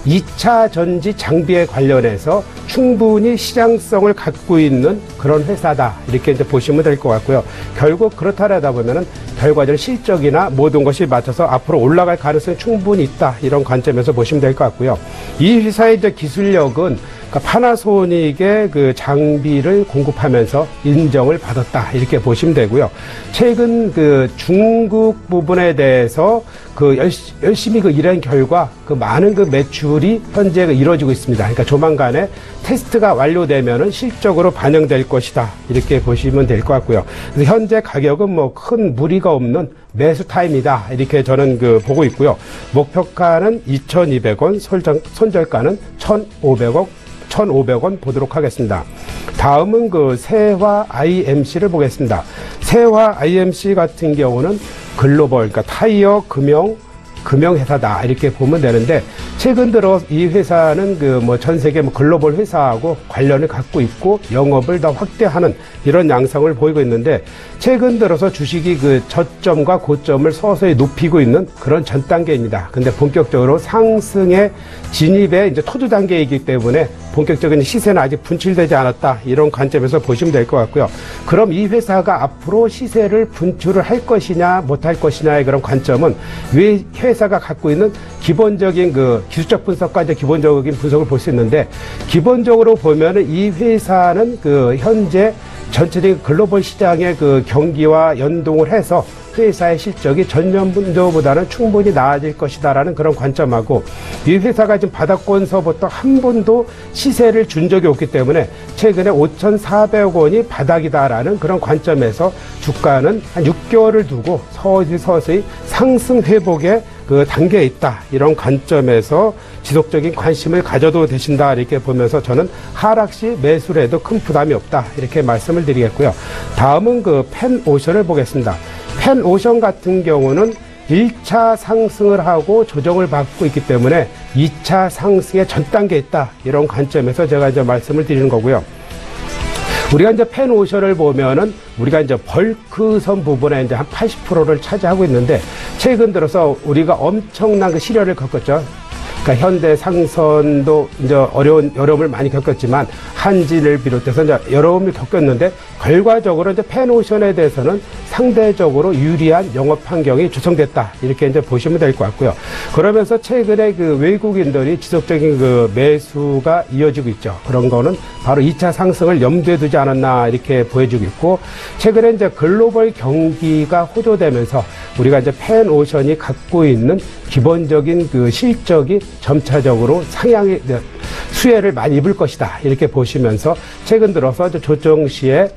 Speaker 4: 2차 전지 장비에 관련해서 충분히 시장성을 갖고 있는 그런 회사다. 이렇게 이제 보시면 될 것 같고요. 결국 그렇다라다 보면은 결과적인 실적이나 모든 것이 맞춰서 앞으로 올라갈 가능성이 충분히 있다. 이런 관점에서 보시면 될 것 같고요. 이 회사의 이제 기술력은 그러니까 파나소닉의 그 장비를 공급하면서 인정을 받았다. 이렇게 보시면 되고요. 최근 그 중국 부분에 대해서 그 열심히 그 일한 결과 그 많은 그 매출이 현재 이루어지고 있습니다. 그러니까 조만간에 테스트가 완료되면은 실적으로 반영될 것이다. 이렇게 보시면 될 것 같고요. 그래서 현재 가격은 뭐 큰 무리가 없는 매수 타임이다. 이렇게 저는 그 보고 있고요. 목표가는 2,200원, 손절가는 1,500원 보도록 하겠습니다. 다음은 그 세화 IMC를 보겠습니다. 세화 IMC 같은 경우는 글로벌, 그러니까 타이어 금융회사다. 이렇게 보면 되는데, 최근 들어 이 회사는 그 뭐 전 세계 뭐 글로벌 회사하고 관련을 갖고 있고 영업을 더 확대하는 이런 양상을 보이고 있는데, 최근 들어서 주식이 그 저점과 고점을 서서히 높이고 있는 그런 전 단계입니다. 근데 본격적으로 상승의 진입의 이제 초두 단계이기 때문에 본격적인 시세는 아직 분출되지 않았다. 이런 관점에서 보시면 될 것 같고요. 그럼 이 회사가 앞으로 시세를 분출을 할 것이냐 못할 것이냐의 그런 관점은 왜 회사가 갖고 있는 기본적인 그 기술적 분석과 이제 기본적인 분석을 볼 수 있는데, 기본적으로 보면은 이 회사는 그 현재 전체적인 글로벌 시장의 그 경기와 연동을 해서 회사의 실적이 전년도보다는 충분히 나아질 것이다라는 그런 관점하고, 이 회사가 지금 바닥권서부터 한 번도 시세를 준 적이 없기 때문에 최근에 5,400원이 바닥이다라는 그런 관점에서 주가는 한 6개월을 두고 서서히 상승 회복의 그 단계에 있다. 이런 관점에서 지속적인 관심을 가져도 되신다. 이렇게 보면서 저는 하락 시 매수를 해도 큰 부담이 없다. 이렇게 말씀을 드리겠고요. 다음은 그 펜오션을 보겠습니다. 펜오션 같은 경우는 1차 상승을 하고 조정을 받고 있기 때문에 2차 상승의 전 단계에 있다. 이런 관점에서 제가 이제 말씀을 드리는 거고요. 우리가 이제 펜오션을 보면은 우리가 이제 벌크선 부분에 이제 한 80%를 차지하고 있는데, 최근 들어서 우리가 엄청난 그 시련을 겪었죠. 그러니까 현대 상선도 이제 어려움을 많이 겪었지만 한진을 비롯해서 이제 어려움을 겪었는데, 결과적으로 이제 펜오션에 대해서는 상대적으로 유리한 영업 환경이 조성됐다. 이렇게 이제 보시면 될 것 같고요. 그러면서 최근에 그 외국인들이 지속적인 그 매수가 이어지고 있죠. 그런 거는 바로 2차 상승을 염두에 두지 않았나 이렇게 보여지고 있고, 최근에 이제 글로벌 경기가 호조되면서 우리가 이제 펜오션이 갖고 있는 기본적인 그 실적이 점차적으로 상향의 수혜를 많이 입을 것이다. 이렇게 보시면서 최근 들어서 조정 시에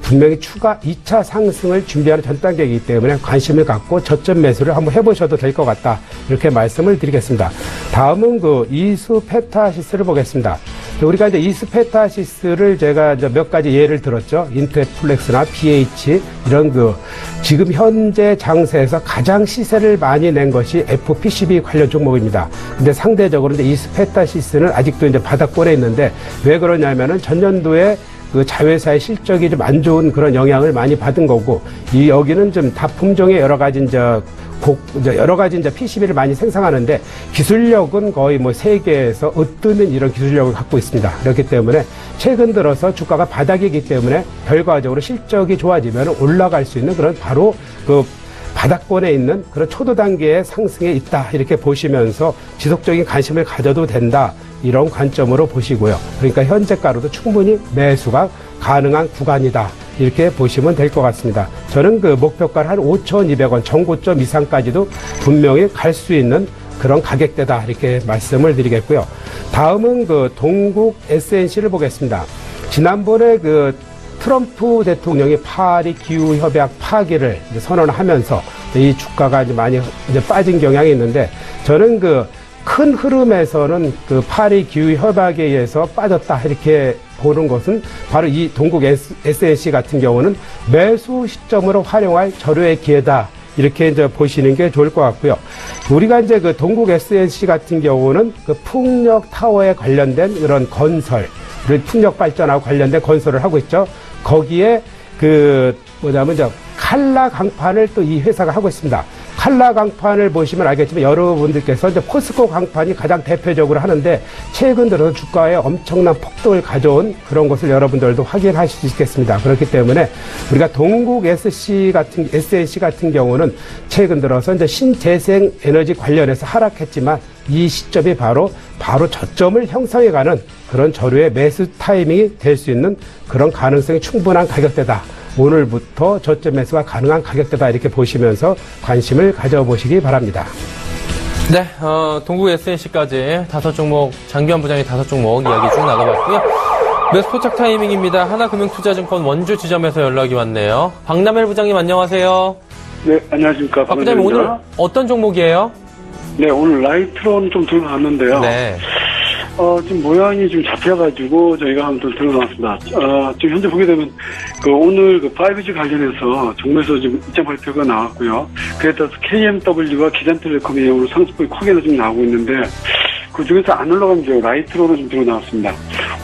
Speaker 4: 분명히 추가 2차 상승을 준비하는 전 단계이기 때문에 관심을 갖고 저점 매수를 한번 해보셔도 될 것 같다. 이렇게 말씀을 드리겠습니다. 다음은 그 이수페타시스를 보겠습니다. 우리가 이제 이수페타시스를 제가 이제 몇 가지 예를 들었죠. 인테플렉스나 BH 이런 그 지금 현재 장세에서 가장 시세를 많이 낸 것이 FPCB 관련 종목입니다. 근데 상대적으로 이제 이수페타시스는 아직도 이제 바닥권에 있는데, 왜 그러냐면은 전년도에 그 자회사의 실적이 좀 안 좋은 그런 영향을 많이 받은 거고, 여기는 좀 다품종의 여러 가지 이제 PCB를 많이 생산하는데, 기술력은 거의 뭐 세계에서 으뜨는 이런 기술력을 갖고 있습니다. 그렇기 때문에 최근 들어서 주가가 바닥이기 때문에 결과적으로 실적이 좋아지면 올라갈 수 있는 그런 바로 그 바닥권에 있는 그런 초도 단계의 상승에 있다. 이렇게 보시면서 지속적인 관심을 가져도 된다. 이런 관점으로 보시고요. 그러니까 현재가로도 충분히 매수가 가능한 구간이다. 이렇게 보시면 될 것 같습니다. 저는 그 목표가를 한 5,200원 정고점 이상까지도 분명히 갈 수 있는 그런 가격대다. 이렇게 말씀을 드리겠고요. 다음은 그 동국 SNC를 보겠습니다. 지난번에 그 트럼프 대통령이 파리 기후 협약 파기를 선언하면서 이 주가가 이제 많이 이제 빠진 경향이 있는데, 저는 그 큰 흐름에서는 그 파리 기후 협약에 의해서 빠졌다. 이렇게 보는 것은 바로 이 동국 SNC 같은 경우는 매수 시점으로 활용할 절호의 기회다. 이렇게 이제 보시는 게 좋을 것 같고요. 우리가 이제 그 동국 SNC 같은 경우는 그 풍력 타워에 관련된 그런 건설, 풍력 발전하고 관련된 건설을 하고 있죠. 거기에 그 뭐냐면 이제 칼라 강판을 또 이 회사가 하고 있습니다. 칼라 강판을 보시면 알겠지만 여러분들께서 이제 포스코 강판이 가장 대표적으로 하는데 최근 들어서 주가에 엄청난 폭등을 가져온 그런 것을 여러분들도 확인하실 수 있겠습니다. 그렇기 때문에 우리가 동국 SNC 같은 경우는 최근 들어서 이제 신재생 에너지 관련해서 하락했지만 이 시점이 바로 저점을 형성해가는 그런 저류의 매수 타이밍이 될 수 있는 그런 가능성이 충분한 가격대다. 오늘부터 저점 매수가 가능한 가격대다 이렇게 보시면서 관심을 가져보시기 바랍니다.
Speaker 2: 네, 동국 SNC까지 5종목, 장기환 부장의 5종목 이야기 쭉 나가봤고요. 매수 포착 타이밍입니다. 하나금융투자증권 원주 지점에서 연락이 왔네요. 박남일 부장님 안녕하세요.
Speaker 7: 네, 안녕하십니까.
Speaker 2: 박 부장님 오늘 어떤 종목이에요?
Speaker 7: 네, 오늘 라이트론 좀 들어놨는데요.
Speaker 2: 네.
Speaker 7: 지금 모양이 좀 잡혀가지고 저희가 한번 들어놨습니다. 지금 현재 보게 되면 오늘 5G 관련해서 정부에서 지금 입장 발표가 나왔고요. 그에 따라서 KMW와 기잔텔레콤의 오늘 상승폭이 크게 좀 나오고 있는데 그 중에서 안 올라가면 이제 라이트론은 좀 들어나왔습니다.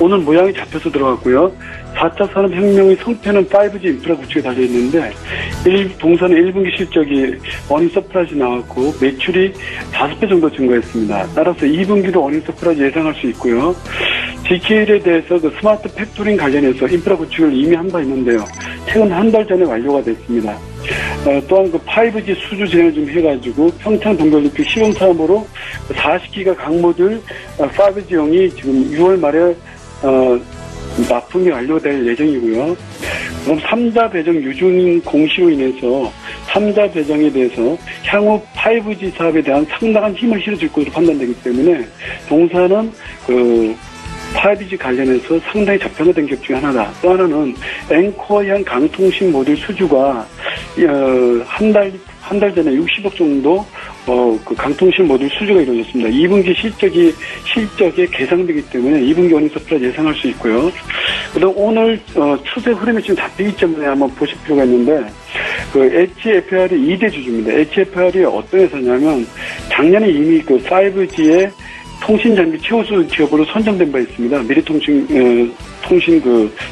Speaker 7: 오늘 모양이 잡혀서 들어갔고요. 4차 산업혁명의 성패는 5G 인프라 구축에 달려있는데 동사는 1분기 실적이 어닝 서프라이즈 나왔고 매출이 5배 정도 증가했습니다. 따라서 2분기도 어닝 서프라이즈 예상할 수 있고요. GKL에 대해서 스마트 팩토링 관련해서 인프라 구축을 이미 한 바 있는데요. 최근 한 달 전에 완료가 됐습니다. 또한 5G 수주 진행을 좀 해가지고 평창 동계올림픽 시범 사업으로 40기가 강모듈 5G용이 지금 6월 말에 납품이 완료될 예정이고요. 그럼 3자 배정 유중 공시로 인해서 3자 배정에 대해서 향후 5G 사업에 대한 상당한 힘을 실어줄 것으로 판단되기 때문에 동사는 5G 관련해서 상당히 저평가된 기업 중에 하나다. 또 하나는 앵커형 강통신 모듈 수주가 한 달 전에 60억 정도 강통신 모듈 수주가 이루어졌습니다. 2분기 실적에 계상되기 때문에 2분기 어닝 서프라이즈 예상할 수 있고요. 그다음 오늘 추세 흐름이 지금 잡히기 때문에 한번 보실 필요가 있는데 HFR이 2대 주주입니다. HFR이 어떤 회사냐면 작년에 이미 5G의 통신 장비 최우수 기업으로 선정된 바 있습니다. 미래통신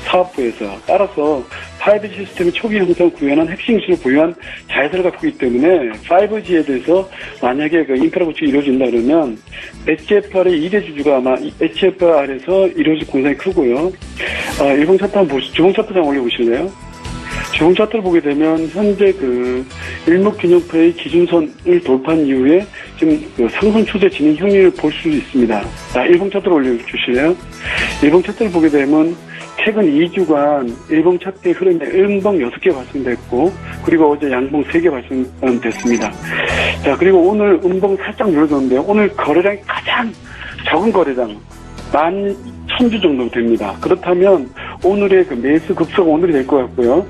Speaker 7: 사업부에서. 따라서 5G 시스템의 초기 형성을 구현한 핵심 기술을 보유한 자회사를 갖고 있기 때문에 5G에 대해서 만약에 인프라 구축이 이루어진다 그러면 HFR의 2대 주주가 아마 HFR에서 이루어질 공산이 크고요. 일본 차트 한번 보시죠. 주봉 차트 한번 올려보실래요? 주봉 차트를 보게 되면 현재 일목균형표의 기준선을 돌파한 이후에 지금 상승 추세 진행 형의를 볼 수 있습니다. 자, 일봉 차트를 올려주실래요? 일봉 차트를 보게 되면 최근 2주간 일봉 차트의 흐름에 음봉 6개 발생됐고 그리고 어제 양봉 3개 발생됐습니다. 자, 그리고 오늘 음봉 살짝 눌러줬는데요. 오늘 거래량이 가장 적은 거래량 11,000주 정도 됩니다. 그렇다면 오늘의 매수 급소가 오늘이 될 것 같고요.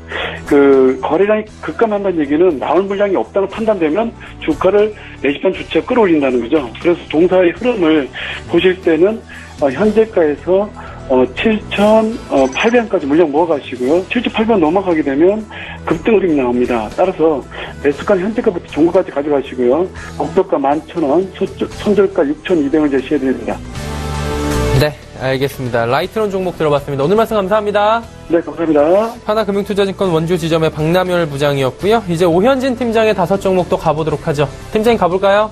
Speaker 7: 거래량이 급감한다는 얘기는 나올 물량이 없다고 판단되면 주가를 내집단 주체가 끌어올린다는 거죠. 그래서 동사의 흐름을 보실 때는 현재가에서 7,800원까지 물량 모아가시고요. 7,800원 넘어가게 되면 급등 흐름이 나옵니다. 따라서 매수가는 현재가부터 종가까지 가져가시고요. 목표가 11,000원, 손절가 6,200원 제시해드립니다.
Speaker 2: 네, 알겠습니다. 라이트론 종목 들어봤습니다. 오늘 말씀 감사합니다.
Speaker 7: 네, 감사합니다.
Speaker 2: 하나금융투자증권 원주 지점의 박남열 부장이었고요. 이제 오현진 팀장의 5종목 또 가보도록 하죠. 팀장님 가볼까요?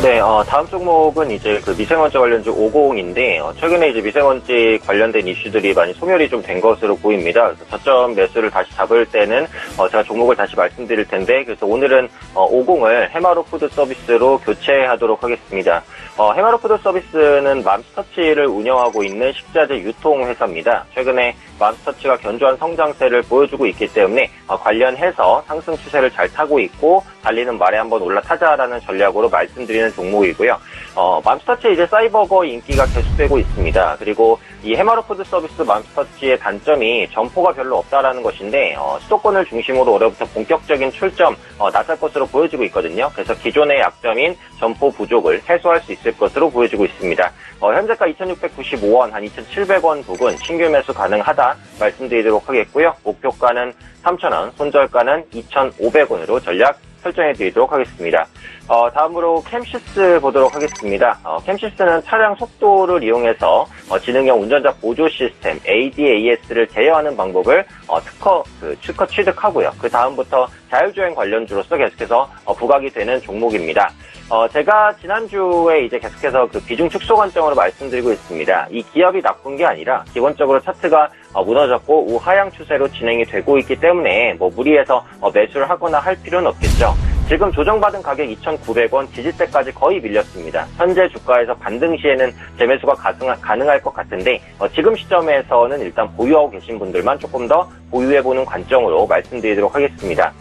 Speaker 6: 네, 다음 종목은 이제 미세먼지 관련주 50인데, 최근에 이제 미세먼지 관련된 이슈들이 많이 소멸이 좀 된 것으로 보입니다. 그래서 저점 매수를 다시 잡을 때는, 제가 종목을 다시 말씀드릴 텐데, 그래서 오늘은, 50을 해마로 푸드 서비스로 교체하도록 하겠습니다. 해마로 푸드 서비스는 맘스터치를 운영하고 있는 식자재 유통 회사입니다. 최근에 맘스터치가 견조한 성장세를 보여주고 있기 때문에 관련해서 상승 추세를 잘 타고 있고 달리는 말에 한번 올라타자라는 전략으로 말씀드리는 종목이고요. 맘스터치 이제 사이버거 인기가 계속되고 있습니다. 그리고 이 해마로 푸드 서비스 맘스터치의 단점이 점포가 별로 없다라는 것인데 수도권을 중심으로 올해부터 본격적인 출점 나설 것으로 보여지고 있거든요. 그래서 기존의 약점인 점포 부족을 해소할 수 있을 것으로 보여지고 있습니다. 현재가 2,695원, 한 2,700원 부근 신규 매수 가능하다 말씀드리도록 하겠고요. 목표가는 3,000원, 손절가는 2,500원으로 전략 설정해 드리도록 하겠습니다. 다음으로 캠시스 보도록 하겠습니다. 캠시스는 차량 속도를 이용해서 지능형 운전자 보조 시스템 ADAS를 제어하는 방법을 특허 취득하고요. 그 다음부터 자율주행 관련주로서 계속해서 부각이 되는 종목입니다. 제가 지난주에 이제 계속해서 그 비중 축소 관점으로 말씀드리고 있습니다. 이 기업이 나쁜 게 아니라 기본적으로 차트가 무너졌고 우하향 추세로 진행이 되고 있기 때문에 무리해서 매수를 하거나 할 필요는 없겠죠. 지금 조정받은 가격 2,900원 지지대까지 거의 밀렸습니다. 현재 주가에서 반등 시에는 재매수가 가능할 것 같은데 지금 시점에서는 일단 보유하고 계신 분들만 조금 더 보유해보는 관점으로 말씀드리도록 하겠습니다.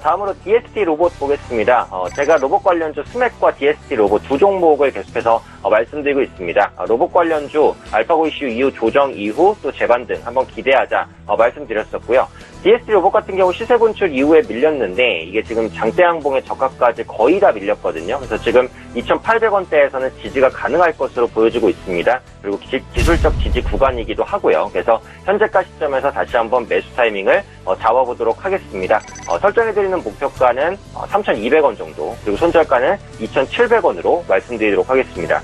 Speaker 6: 다음으로 DST 로봇 보겠습니다. 제가 로봇 관련주 스맥과 DST 로봇 두 종목을 계속해서 말씀드리고 있습니다. 로봇 관련주 알파고 이슈 이후 조정 이후 또 재반등 한번 기대하자 말씀드렸었고요. DST 로봇 같은 경우 시세 분출 이후에 밀렸는데 이게 지금 장대 양봉의 저가까지 거의 다 밀렸거든요. 그래서 지금 2,800원대에서는 지지가 가능할 것으로 보여지고 있습니다. 그리고 기술적 지지 구간이기도 하고요. 그래서 현재가 시점에서 다시 한번 매수 타이밍을 잡아보도록 하겠습니다. 설정해드리는 목표가는 3,200원 정도, 그리고 손절가는 2,700원으로 말씀드리도록 하겠습니다.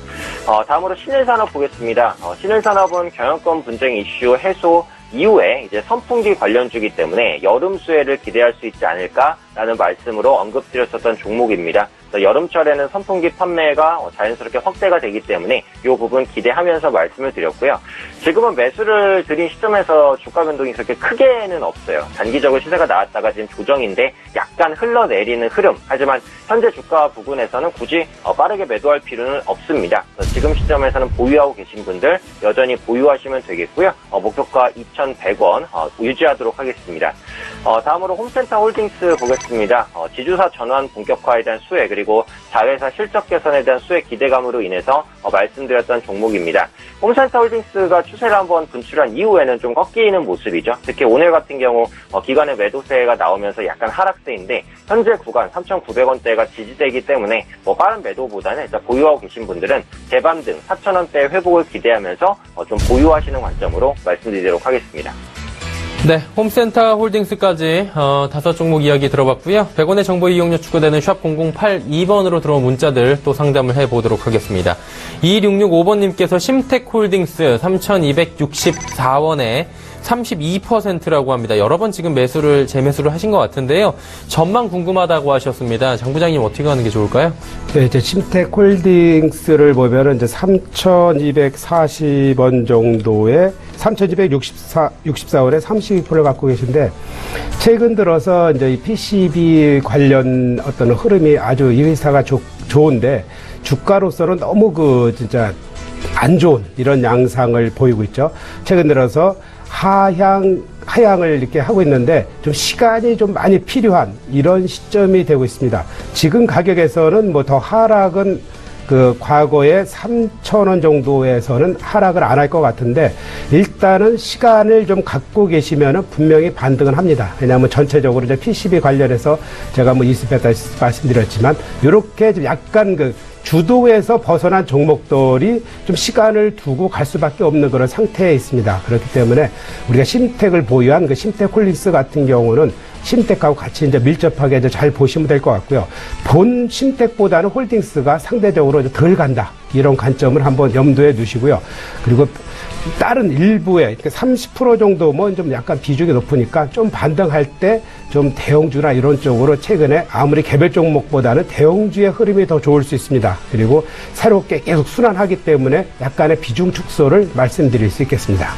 Speaker 6: 다음으로 신일산업 보겠습니다. 신일산업은 경영권 분쟁 이슈 해소 이후에 이제 선풍기 관련주기 때문에 여름 수혜를 기대할 수 있지 않을까라는 말씀으로 언급드렸었던 종목입니다. 여름철에는 선풍기 판매가 자연스럽게 확대가 되기 때문에 이 부분 기대하면서 말씀을 드렸고요. 지금은 매수를 드린 시점에서 주가 변동이 그렇게 크게는 없어요. 단기적으로 시세가 나왔다가 지금 조정인데 약간 흘러내리는 흐름. 하지만 현재 주가 부분에서는 굳이 빠르게 매도할 필요는 없습니다. 지금 시점에서는 보유하고 계신 분들 여전히 보유하시면 되겠고요. 목표가 2,100원 유지하도록 하겠습니다. 다음으로 홈센터 홀딩스 보겠습니다. 지주사 전환 본격화에 대한 수혜 그리고 자회사 실적 개선에 대한 수혜 기대감으로 인해서 말씀드렸던 종목입니다. 홈센터 홀딩스가 추세를 한번 분출한 이후에는 좀 꺾이는 모습이죠. 특히 오늘 같은 경우 기관의 매도세가 나오면서 약간 하락세인데 현재 구간 3,900원대가 지지되기 때문에 빠른 매도보다는 일단 보유하고 계신 분들은 재반등 4,000원대 회복을 기대하면서 좀 보유하시는 관점으로 말씀드리도록 하겠습니다.
Speaker 2: 네, 홈센터 홀딩스까지 5종목 이야기 들어봤고요. 100원의 정보 이용료 추가되는 샵 0082번으로 들어온 문자들 또 상담을 해보도록 하겠습니다. 2665번님께서 심텍홀딩스 3,264원에 32%라고 합니다. 여러 번 지금 재매수를 하신 것 같은데요. 전망 궁금하다고 하셨습니다. 장 부장님 어떻게 하는 게 좋을까요?
Speaker 4: 네, 이제 심텍홀딩스를 보면은 이제 3,240원 정도에 3,264원에 32%를 갖고 계신데 최근 들어서 이제 이 PCB 관련 어떤 흐름이 아주 일사가 좋은데 주가로서는 너무 진짜 안 좋은 이런 양상을 보이고 있죠. 최근 들어서 하향을 이렇게 하고 있는데 좀 시간이 좀 많이 필요한 이런 시점이 되고 있습니다. 지금 가격에서는 더 하락은 과거에 3,000원 정도에서는 하락을 안 할 것 같은데 일단은 시간을 좀 갖고 계시면은 분명히 반등을 합니다. 왜냐하면 전체적으로 이제 PCB 관련해서 제가 20회 다시 말씀드렸지만 이렇게 좀 약간 주도에서 벗어난 종목들이 좀 시간을 두고 갈 수밖에 없는 그런 상태에 있습니다. 그렇기 때문에 우리가 심텍을 보유한 심텍홀딩스 같은 경우는 심텍하고 같이 이제 밀접하게 이제 잘 보시면 될 것 같고요. 본 심텍보다는 홀딩스가 상대적으로 덜 간다. 이런 관점을 한번 염두에 두시고요. 그리고 다른 일부에 30% 정도 좀 약간 비중이 높으니까 좀 반등할 때 좀 대형주나 이런 쪽으로 최근에 아무리 개별 종목보다는 대형주의 흐름이 더 좋을 수 있습니다. 그리고 새롭게 계속 순환하기 때문에 약간의 비중 축소를 말씀드릴 수 있겠습니다.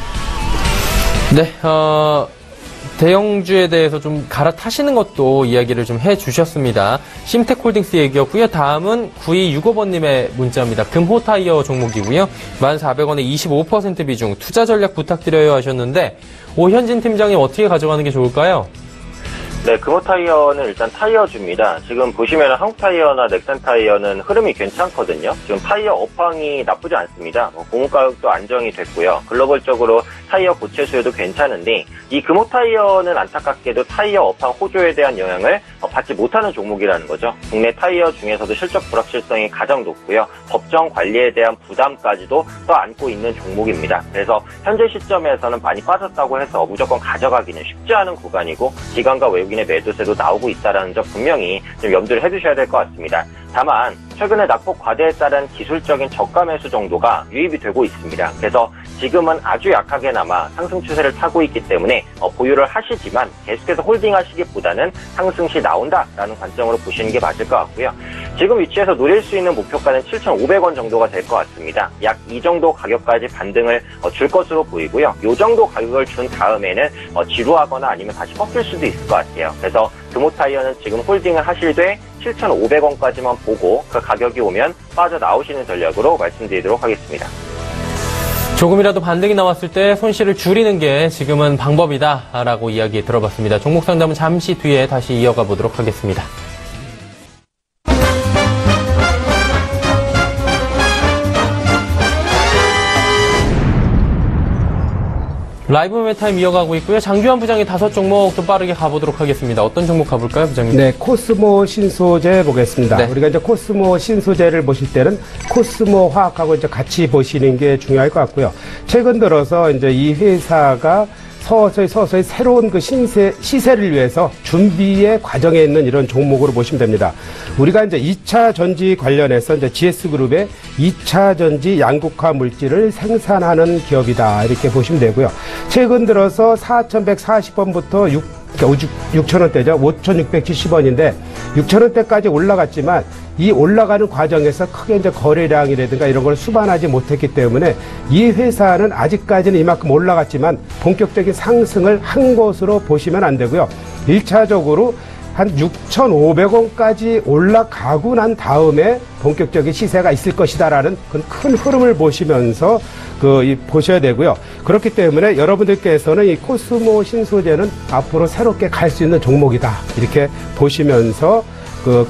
Speaker 2: 네, 대형주에 대해서 좀 갈아타시는 것도 이야기를 좀 해주셨습니다. 심텍홀딩스 얘기였고요. 다음은 9265번님의 문자입니다. 금호타이어 종목이고요. 1,400원에 25% 비중 투자 전략 부탁드려요 하셨는데 오현진 팀장님 어떻게 가져가는 게 좋을까요?
Speaker 6: 네, 금호타이어는 일단 타이어주입니다. 지금 보시면 한국타이어나 넥센타이어는 흐름이 괜찮거든요. 지금 타이어 업황이 나쁘지 않습니다. 공급 가격도 안정이 됐고요. 글로벌적으로 타이어 고체 수요도 괜찮은데 이 금호타이어는 안타깝게도 타이어 업황 호조에 대한 영향을 받지 못하는 종목이라는 거죠. 국내 타이어 중에서도 실적 불확실성이 가장 높고요. 법정 관리에 대한 부담까지도 또 안고 있는 종목입니다. 그래서 현재 시점에서는 많이 빠졌다고 해서 무조건 가져가기는 쉽지 않은 구간이고 기관과 외국 외국인의 매도세도 나오고 있다는 점 분명히 좀 염두를 해두셔야 될 것 같습니다. 다만 최근에 낙폭 과대에 따른 기술적인 저가 매수 정도가 유입이 되고 있습니다. 그래서 지금은 아주 약하게나마 상승 추세를 타고 있기 때문에 보유를 하시지만 계속해서 홀딩하시기보다는 상승시 나온다라는 관점으로 보시는 게 맞을 것 같고요. 지금 위치에서 노릴 수 있는 목표가는 7,500원 정도가 될 것 같습니다. 약 이 정도 가격까지 반등을 줄 것으로 보이고요. 이 정도 가격을 준 다음에는 지루하거나 아니면 다시 꺾일 수도 있을 것 같아요. 그래서 금호타이어는 지금 홀딩을 하실되 7,500원까지만 보고 그 가격이 오면 빠져나오시는 전략으로 말씀드리도록 하겠습니다.
Speaker 2: 조금이라도 반등이 나왔을 때 손실을 줄이는 게 지금은 방법이다라고 이야기 들어봤습니다. 종목 상담은 잠시 뒤에 다시 이어가 보도록 하겠습니다. 라이브 매타임 이어가고 있고요. 장규환 부장의 5종목 좀 빠르게 가보도록 하겠습니다. 어떤 종목 가볼까요, 부장님?
Speaker 4: 네, 코스모 신소재 보겠습니다.
Speaker 2: 네.
Speaker 4: 우리가 이제 코스모 신소재를 보실 때는 코스모 화학하고 이제 같이 보시는 게 중요할 것 같고요. 최근 들어서 이제 이 회사가 서서히 새로운 그 시세를 위해서 준비의 과정에 있는 이런 종목으로 보시면 됩니다. 우리가 이제 2차 전지 관련해서 이제 GS그룹의 2차 전지 양극화 물질을 생산하는 기업이다. 이렇게 보시면 되고요. 최근 들어서 4,140원부터 6,000원대죠. 5,670원인데 6,000원대까지 올라갔지만 이 올라가는 과정에서 크게 이제 거래량이라든가 이런 걸 수반하지 못했기 때문에 이 회사는 아직까지는 이만큼 올라갔지만 본격적인 상승을 한 것으로 보시면 안 되고요. 1차적으로 한 6,500원까지 올라가고 난 다음에 본격적인 시세가 있을 것이다라는 큰 흐름을 보시면서 보셔야 되고요. 그렇기 때문에 여러분들께서는 이 코스모 신소재는 앞으로 새롭게 갈 수 있는 종목이다. 이렇게 보시면서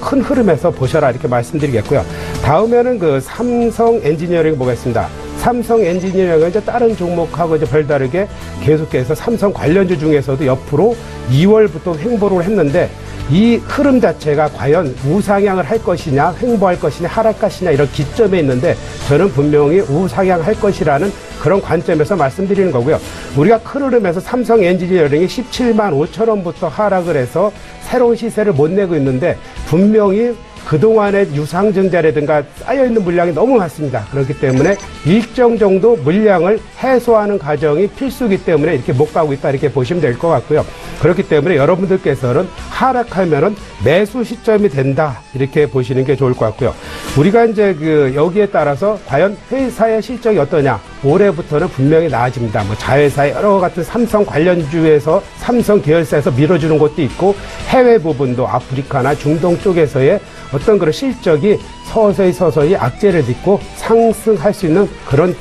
Speaker 4: 큰 흐름에서 보셔라 이렇게 말씀드리겠고요. 다음에는 삼성 엔지니어링 보겠습니다. 삼성 엔지니어링은 이제 다른 종목하고 이제 별다르게 계속해서 삼성 관련주 중에서도 옆으로 2월부터 횡보를 했는데 이 흐름 자체가 과연 우상향을 할 것이냐, 횡보할 것이냐, 하락할 것이냐 이런 기점에 있는데 저는 분명히 우상향할 것이라는 그런 관점에서 말씀드리는 거고요. 우리가 큰 흐름에서 삼성 엔지니어링이 17만 5천 원부터 하락을 해서 새로운 시세를 못 내고 있는데 분명히 그동안의 유상증자라든가 쌓여있는 물량이 너무 많습니다. 그렇기 때문에 일정 정도 물량을 해소하는 과정이 필수이기 때문에 이렇게 못 가고 있다 이렇게 보시면 될 것 같고요. 그렇기 때문에 여러분들께서는 하락하면은 매수 시점이 된다 이렇게 보시는 게 좋을 것 같고요. 우리가 이제 여기에 따라서 과연 회사의 실적이 어떠냐 올해부터는 분명히 나아집니다. 자회사의 여러 같은 삼성 관련주에서 삼성 계열사에서 밀어주는 것도 있고 해외 부분도 아프리카나 중동 쪽에서의 어떤 그런 실적이 서서히 악재를 딛고 상승할 수 있는 그런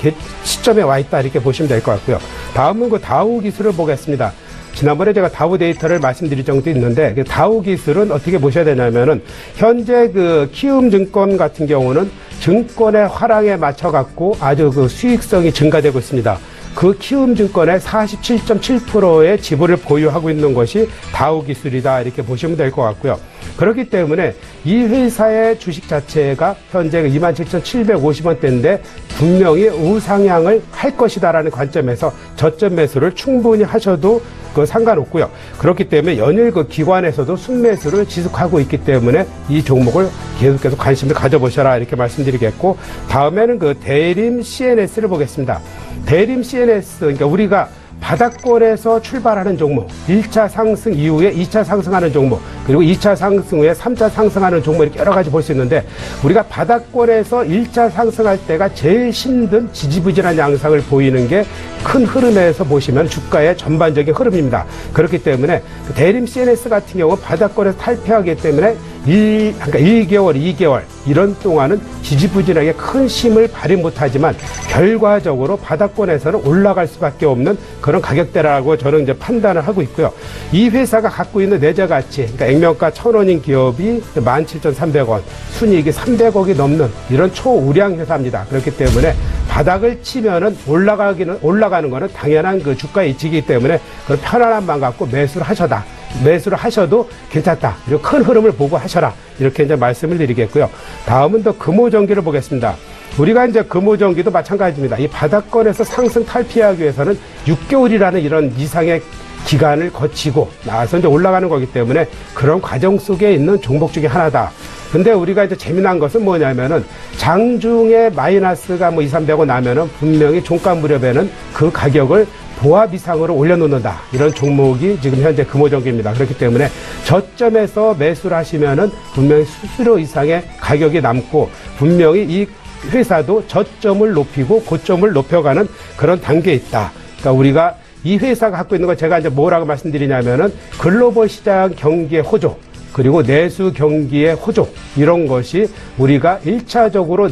Speaker 4: 시점에 와 있다 이렇게 보시면 될 것 같고요. 다음은 다우 기술을 보겠습니다. 지난번에 제가 다우 데이터를 말씀드릴 정도 있는데 다우 기술은 어떻게 보셔야 되냐면은 현재 키움증권 같은 경우는 증권의 화랑에 맞춰 갖고 아주 수익성이 증가되고 있습니다. 그 키움증권의 47.7%의 지분을 보유하고 있는 것이 다우기술이다 이렇게 보시면 될 것 같고요. 그렇기 때문에 이 회사의 주식 자체가 현재 27,750원대인데 분명히 우상향을 할 것이다라는 관점에서 저점 매수를 충분히 하셔도 상관없고요. 그렇기 때문에 연일 기관에서도 순매수를 지속하고 있기 때문에 이 종목을 계속해서 관심을 가져보셔라 이렇게 말씀드리겠고 다음에는 대림 CNS를 보겠습니다. 대림 CNS 그러니까 우리가 바닥권에서 출발하는 종목, 1차 상승 이후에 2차 상승하는 종목, 그리고 2차 상승 후에 3차 상승하는 종목 이렇게 여러 가지 볼 수 있는데 우리가 바닥권에서 1차 상승할 때가 제일 힘든 지지부진한 양상을 보이는 게 큰 흐름에서 보시면 주가의 전반적인 흐름입니다. 그렇기 때문에 대림 CNS 같은 경우 바닥권에서 탈피하기 때문에 그러니까 1개월, 2개월 이런 동안은 지지부진하게 큰 힘을 발휘 못하지만 결과적으로 바닥권에서는 올라갈 수밖에 없는 그런 가격대라고 저는 이제 판단을 하고 있고요. 이 회사가 갖고 있는 내재 가치, 그러니까 액면가 1,000원인 기업이 17,300원, 순이익이 300억이 넘는 이런 초우량 회사입니다. 그렇기 때문에 바닥을 치면은 올라가는 거는 당연한 주가의 이치이기 때문에 그런 편안한 마음 갖고 매수를 하셔도 괜찮다. 그리고 큰 흐름을 보고 하셔라. 이렇게 이제 말씀을 드리겠고요. 다음은 금호전기를 보겠습니다. 우리가 이제 금호전기도 마찬가지입니다. 이 바닥권에서 상승 탈피하기 위해서는 6개월이라는 이런 이상의 기간을 거치고 나와서 이제 올라가는 거기 때문에 그런 과정 속에 있는 종목 중에 하나다. 근데 우리가 이제 재미난 것은 뭐냐면은 장중에 마이너스가 뭐 2, 300원 나면은 분명히 종가 무렵에는 그 가격을 보합 이상으로 올려놓는다. 이런 종목이 지금 현재 금호전기입니다. 그렇기 때문에 저점에서 매수를 하시면은 분명히 수수료 이상의 가격이 남고 분명히 이 회사도 저점을 높이고 고점을 높여가는 그런 단계에 있다. 그러니까 우리가 이 회사가 갖고 있는 거 제가 이제 뭐라고 말씀드리냐면은 글로벌 시장 경기의 호조 그리고 내수 경기의 호조 이런 것이 우리가 1차적으로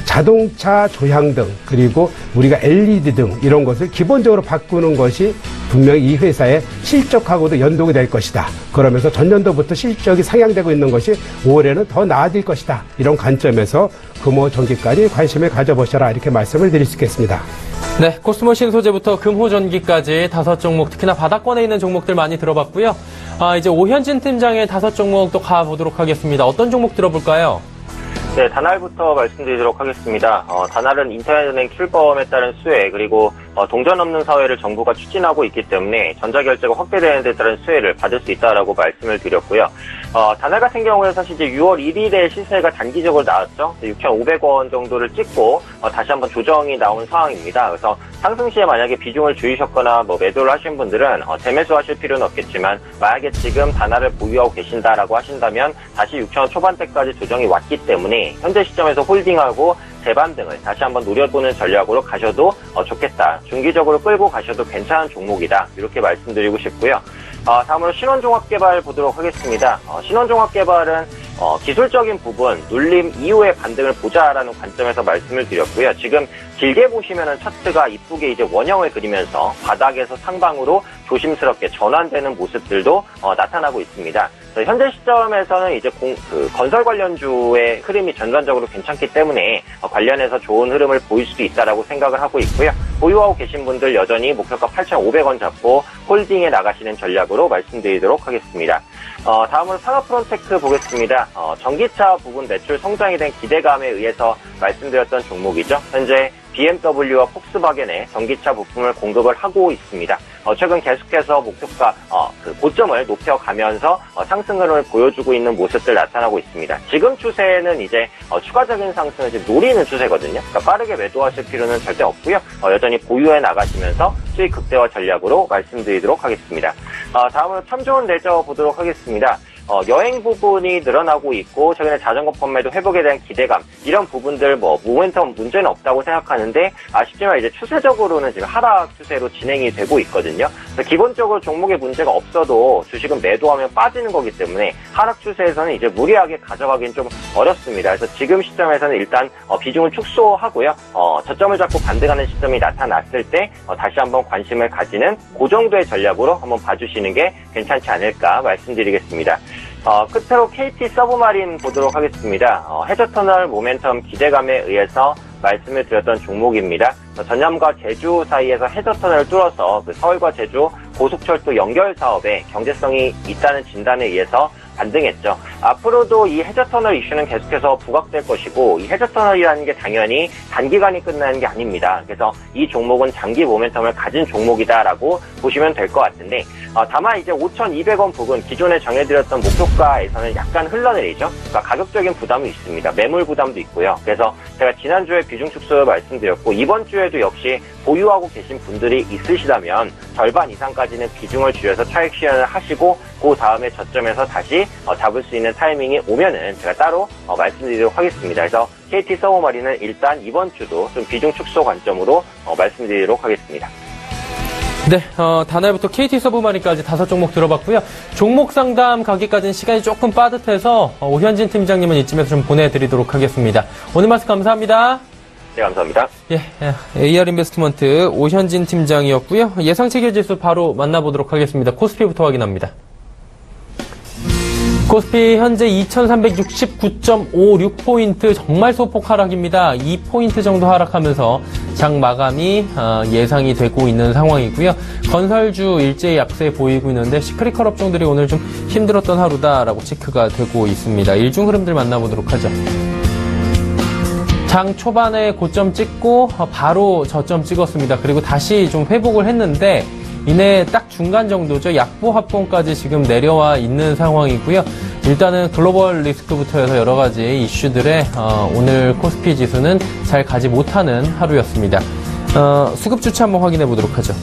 Speaker 4: 자동차 조향등 그리고 우리가 LED 등 이런 것을 기본적으로 바꾸는 것이 분명히 이 회사의 실적하고도 연동이 될 것이다. 그러면서 전년도부터 실적이 상향되고 있는 것이 올해는 더 나아질 것이다. 이런 관점에서 금호전기까지 관심을 가져보셔라 이렇게 말씀을 드릴 수 있겠습니다.
Speaker 2: 네, 코스모 신소재부터 금호전기까지 5종목, 특히나 바닥권에 있는 종목들 많이 들어봤고요. 이제 오현진 팀장의 5종목 또 가보도록 하겠습니다. 어떤 종목 들어볼까요?
Speaker 6: 네, 단알부터 말씀드리도록 하겠습니다. 단알은 인터넷은행 출범에 따른 수혜 그리고 동전 없는 사회를 정부가 추진하고 있기 때문에 전자결제가 확대되는 데 따른 수혜를 받을 수 있다라고 말씀을 드렸고요. 단알 같은 경우에 사실 이제 6월 1일에 시세가 단기적으로 나왔죠. 6,500원 정도를 찍고 다시 한번 조정이 나온 상황입니다. 그래서 상승 시에 만약에 비중을 줄이셨거나 매도를 하신 분들은 재매수하실 필요는 없겠지만 만약에 지금 단알을 보유하고 계신다라고 하신다면 다시 6,000원 초반대까지 조정이 왔기 때문에 현재 시점에서 홀딩하고 재반 등을 다시 한번 노려보는 전략으로 가셔도 좋겠다. 중기적으로 끌고 가셔도 괜찮은 종목이다. 이렇게 말씀드리고 싶고요. 다음으로 신원종합개발 보도록 하겠습니다. 신원종합개발은 기술적인 부분, 눌림 이후의 반등을 보자라는 관점에서 말씀을 드렸고요. 지금 길게 보시면은 차트가 이쁘게 이제 원형을 그리면서 바닥에서 상방으로 조심스럽게 전환되는 모습들도 나타나고 있습니다. 현재 시점에서는 이제 건설 관련주의 흐름이 전반적으로 괜찮기 때문에 관련해서 좋은 흐름을 보일 수도 있다라고 생각을 하고 있고요. 보유하고 계신 분들 여전히 목표가 8,500원 잡고 홀딩에 나가시는 전략으로 말씀드리도록 하겠습니다. 다음으로 산업프론테크 보겠습니다. 전기차 부분 매출 성장에 대한 기대감에 의해서 말씀드렸던 종목이죠. 현재 BMW와 폭스바겐의 전기차 부품을 공급을 하고 있습니다. 최근 계속해서 목표가 고점을 높여가면서 상승 흐름을 보여주고 있는 모습들 나타나고 있습니다. 지금 추세는 이제 추가적인 상승을 이제 노리는 추세거든요. 그러니까 빠르게 매도하실 필요는 절대 없고요. 여전히 보유해 나가시면서 수익 극대화 전략으로 말씀드리도록 하겠습니다. 다음으로 참 좋은 레저 보도록 하겠습니다. 여행 부분이 늘어나고 있고 최근에 자전거 판매도 회복에 대한 기대감 이런 부분들 모멘텀 문제는 없다고 생각하는데 아쉽지만 이제 추세적으로는 지금 하락 추세로 진행이 되고 있거든요. 그래서 기본적으로 종목에 문제가 없어도 주식은 매도하면 빠지는 거기 때문에 하락 추세에서는 이제 무리하게 가져가기는 좀 어렵습니다. 그래서 지금 시점에서는 일단 비중을 축소하고요. 저점을 잡고 반등하는 시점이 나타났을 때 다시 한번 관심을 가지는 그 정도의 전략으로 한번 봐주시는 게 괜찮지 않을까 말씀드리겠습니다. 끝으로 KT 서브마린 보도록 하겠습니다. 해저터널 모멘텀 기대감에 의해서 말씀을 드렸던 종목입니다. 전남과 제주 사이에서 해저터널을 뚫어서 서울과 제주 고속철도 연결 사업에 경제성이 있다는 진단에 의해서 반등했죠. 앞으로도 이 해저터널 이슈는 계속해서 부각될 것이고 이 해저터널이라는 게 당연히 단기간에 끝나는 게 아닙니다. 그래서 이 종목은 장기 모멘텀을 가진 종목이다라고 보시면 될 것 같은데 다만 이제 5,200원 부근 기존에 정해드렸던 목표가에서는 약간 흘러내리죠. 그러니까 가격적인 부담이 있습니다. 매물 부담도 있고요. 그래서 제가 지난주에 비중 축소를 말씀드렸고 이번 주에도 역시 보유하고 계신 분들이 있으시다면 절반 이상까지는 비중을 줄여서 차익 실현을 하시고 그 다음에 저점에서 다시 잡을 수 있는 타이밍이 오면은 제가 따로 말씀드리도록 하겠습니다. 그래서 KT 서브마린은 일단 이번 주도 좀 비중 축소 관점으로 말씀드리도록 하겠습니다.
Speaker 2: 네, 단알부터 KT 서브마린까지 5종목 들어봤고요. 종목 상담 가기까지는 시간이 조금 빠듯해서 오현진 팀장님은 이쯤에서 좀 보내드리도록 하겠습니다. 오늘 말씀 감사합니다.
Speaker 6: 네, 감사합니다.
Speaker 2: 예, AR 인베스트먼트 오현진 팀장이었고요. 예상 체결 지수 바로 만나보도록 하겠습니다. 코스피부터 확인합니다. 코스피 현재 2369.56포인트 정말 소폭 하락입니다. 2포인트 정도 하락하면서 장 마감이 예상이 되고 있는 상황이고요. 건설주 일제히 약세 보이고 있는데 시크릿컬 업종들이 오늘 좀 힘들었던 하루다라고 체크가 되고 있습니다. 일중 흐름들 만나보도록 하죠. 장 초반에 고점 찍고 바로 저점 찍었습니다. 그리고 다시 좀 회복을 했는데 이내 딱 중간 정도죠. 약보 합본까지 지금 내려와 있는 상황이고요. 일단은 글로벌 리스크부터 해서 여러 가지 이슈들에 오늘 코스피 지수는 잘 가지 못하는 하루였습니다. 수급 주체 한번 확인해 보도록 하죠.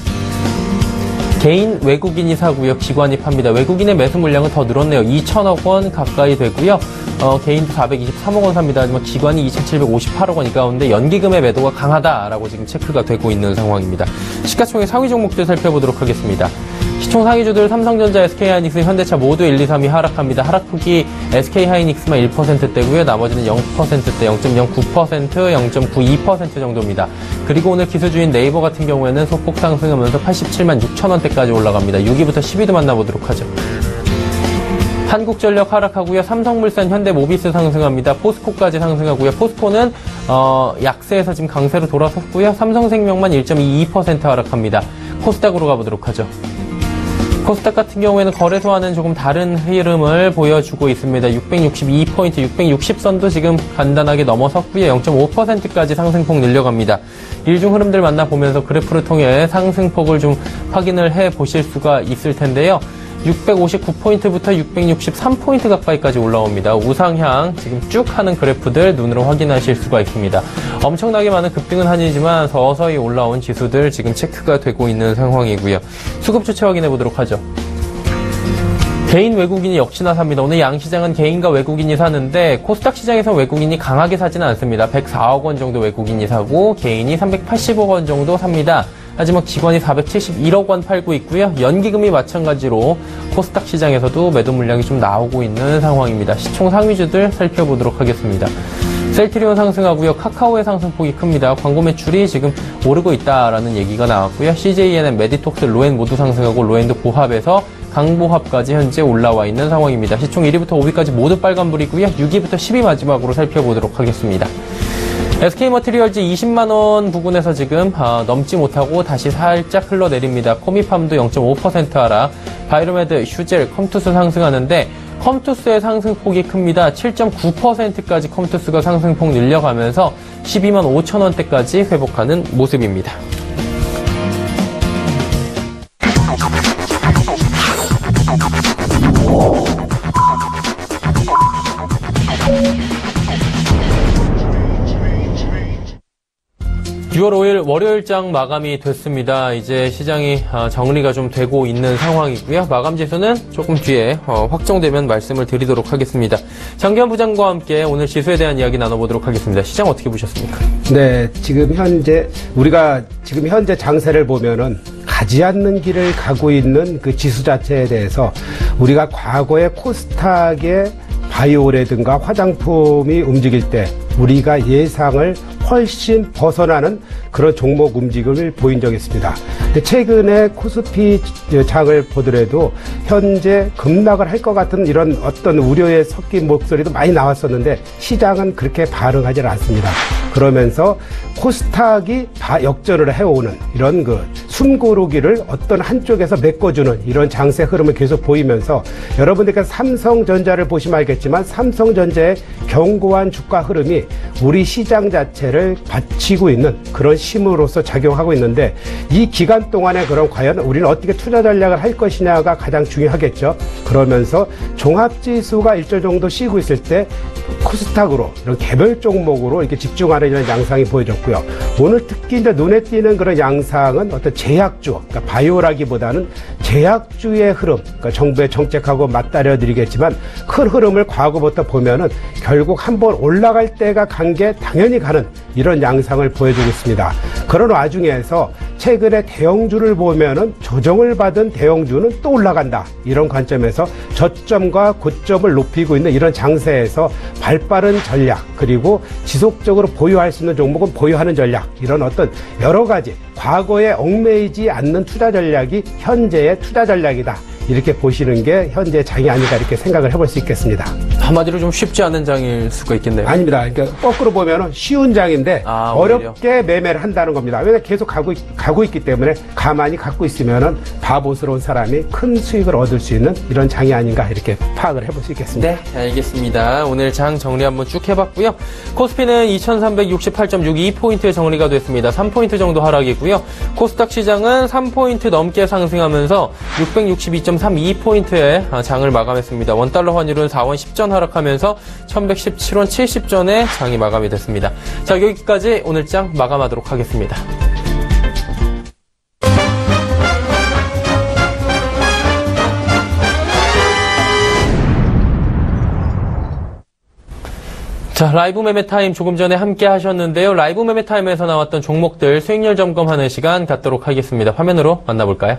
Speaker 2: 개인 외국인이 사고요. 기관이 팝니다. 외국인의 매수 물량은 더 늘었네요. 2천억 원 가까이 되고요. 개인도 423억 원 삽니다. 하지만 기관이 2,758억 원 이 가운데 연기금의 매도가 강하다라고 지금 체크가 되고 있는 상황입니다. 시가총액 상위 종목들 살펴보도록 하겠습니다. 시총 상위주들 삼성전자, SK하이닉스, 현대차 모두 1, 2, 3위 하락합니다. 하락폭이 SK하이닉스만 1%대고요. 나머지는 0%대, 0.09%, 0.92% 정도입니다. 그리고 오늘 기술주인 네이버 같은 경우에는 소폭 상승하면서 87만 6천 원대까지 올라갑니다. 6위부터 10위도 만나보도록 하죠. 한국전력 하락하고요. 삼성물산, 현대모비스 상승합니다. 포스코까지 상승하고요. 포스코는 약세에서 지금 강세로 돌아섰고요. 삼성생명만 1.22% 하락합니다. 코스닥으로 가보도록 하죠. 코스닥 같은 경우에는 거래소와는 조금 다른 흐름을 보여주고 있습니다. 662포인트, 660선도 지금 간단하게 넘어섰고요. 0.5%까지 상승폭 늘려갑니다. 일중 흐름들 만나보면서 그래프를 통해 상승폭을 좀 확인을 해 보실 수가 있을 텐데요. 659포인트부터 663포인트 가까이까지 올라옵니다. 우상향 지금 쭉 하는 그래프들 눈으로 확인하실 수가 있습니다. 엄청나게 많은 급등은 아니지만 서서히 올라온 지수들 지금 체크가 되고 있는 상황이고요. 수급 주체 확인해 보도록 하죠. 개인 외국인이 역시나 삽니다. 오늘 양시장은 개인과 외국인이 사는데 코스닥 시장에서 외국인이 강하게 사지는 않습니다. 104억 원 정도 외국인이 사고 개인이 380억 원 정도 삽니다. 하지만 기관이 471억 원 팔고 있고요. 연기금이 마찬가지로 코스닥 시장에서도 매도 물량이 좀 나오고 있는 상황입니다. 시총 상위주들 살펴보도록 하겠습니다. 셀트리온 상승하고요. 카카오의 상승폭이 큽니다. 광고 매출이 지금 오르고 있다라는 얘기가 나왔고요. CJENM, 메디톡스, 로엔 모두 상승하고 로엔도 보합에서 강보합까지 현재 올라와 있는 상황입니다. 시총 1위부터 5위까지 모두 빨간불이고요. 6위부터 10위 마지막으로 살펴보도록 하겠습니다. SK머티리얼즈 20만원 부근에서 지금 넘지 못하고 다시 살짝 흘러내립니다. 코미팜도 0.5% 하락, 바이로메드, 휴젤, 컴투스 상승하는데 컴투스의 상승폭이 큽니다. 7.9%까지 컴투스가 상승폭 늘려가면서 12만 5천 원대까지 회복하는 모습입니다. 6월 5일 월요일장 마감이 됐습니다. 이제 시장이 정리가 좀 되고 있는 상황이고요. 마감 지수는 조금 뒤에 확정되면 말씀을 드리도록 하겠습니다. 장기환 부장과 함께 오늘 지수에 대한 이야기 나눠보도록 하겠습니다. 시장 어떻게 보셨습니까?
Speaker 4: 네, 지금 현재 우리가 지금 현재 장세를 보면은 가지 않는 길을 가고 있는 그 지수 자체에 대해서 우리가 과거에 코스닥의 바이오라든가 화장품이 움직일 때 우리가 예상을 훨씬 벗어나는 그런 종목 움직임을 보인 적이 있습니다. 근데 최근에 코스피 장을 보더라도 현재 급락을 할 것 같은 이런 어떤 우려에 섞인 목소리도 많이 나왔었는데 시장은 그렇게 반응하지 않습니다. 그러면서 코스닥이 역전을 해오는 이런 그 숨고르기를 어떤 한쪽에서 메꿔주는 이런 장세 흐름을 계속 보이면서 여러분들께서 삼성전자를 보시면 알겠지만 삼성전자의 견고한 주가 흐름이 우리 시장 자체를 받치고 있는 그런 힘으로서 작용하고 있는데 이 기간 동안에 그럼 과연 우리는 어떻게 투자 전략을 할 것이냐가 가장 중요하겠죠. 그러면서 종합지수가 일정 정도 쉬고 있을 때 코스닥으로 이런 개별 종목으로 이렇게 집중하는 이런 양상이 보여졌고요. 오늘 특히 이제 눈에 띄는 그런 양상은 어떤 제약주, 그러니까 바이오라기보다는 제약주의 흐름, 그러니까 정부의 정책하고 맞따려 드리겠지만 큰 흐름을 과거부터 보면은 결국 한번 올라갈 때가 간 게 당연히 가는 이런 양상을 보여주고 있습니다. 그런 와중에서 최근에 대형주를 보면은 조정을 받은 대형주는 또 올라간다. 이런 관점에서 저점과 고점을 높이고 있는 이런 장세에서 발빠른 전략, 그리고 지속적으로 보유할 수 있는 종목은 보유하는 전략, 이런 어떤 여러 가지 과거에 얽매이지 않는 투자 전략이 현재의 투자 전략이다. 이렇게 보시는 게 현재 장이 아니다 이렇게 생각을 해볼 수 있겠습니다.
Speaker 2: 한마디로 좀 쉽지 않은 장일 수가 있겠네요.
Speaker 4: 아닙니다. 그러니까 거꾸로 보면은 쉬운 장인데 어렵게 매매를 한다는 겁니다. 왜냐하면 계속 가고 있기 때문에 가만히 갖고 있으면은 바보스러운 사람이 큰 수익을 얻을 수 있는 이런 장이 아닌가 이렇게 파악을 해볼 수 있겠습니다.
Speaker 2: 네, 알겠습니다. 오늘 장 정리 한번 쭉 해봤고요. 코스피는 2368.62포인트의 정리가 됐습니다. 3포인트 정도 하락이고요. 코스닥 시장은 3포인트 넘게 상승하면서 662.32포인트의 장을 마감했습니다. 원달러 환율은 4원 10전 하락하면서 1117원 70전에 장이 마감이 됐습니다. 자, 여기까지 오늘 장 마감하도록 하겠습니다. 자, 라이브 매매타임 조금 전에 함께 하셨는데요. 라이브 매매타임에서 나왔던 종목들 수익률 점검하는 시간 갖도록 하겠습니다. 화면으로 만나볼까요?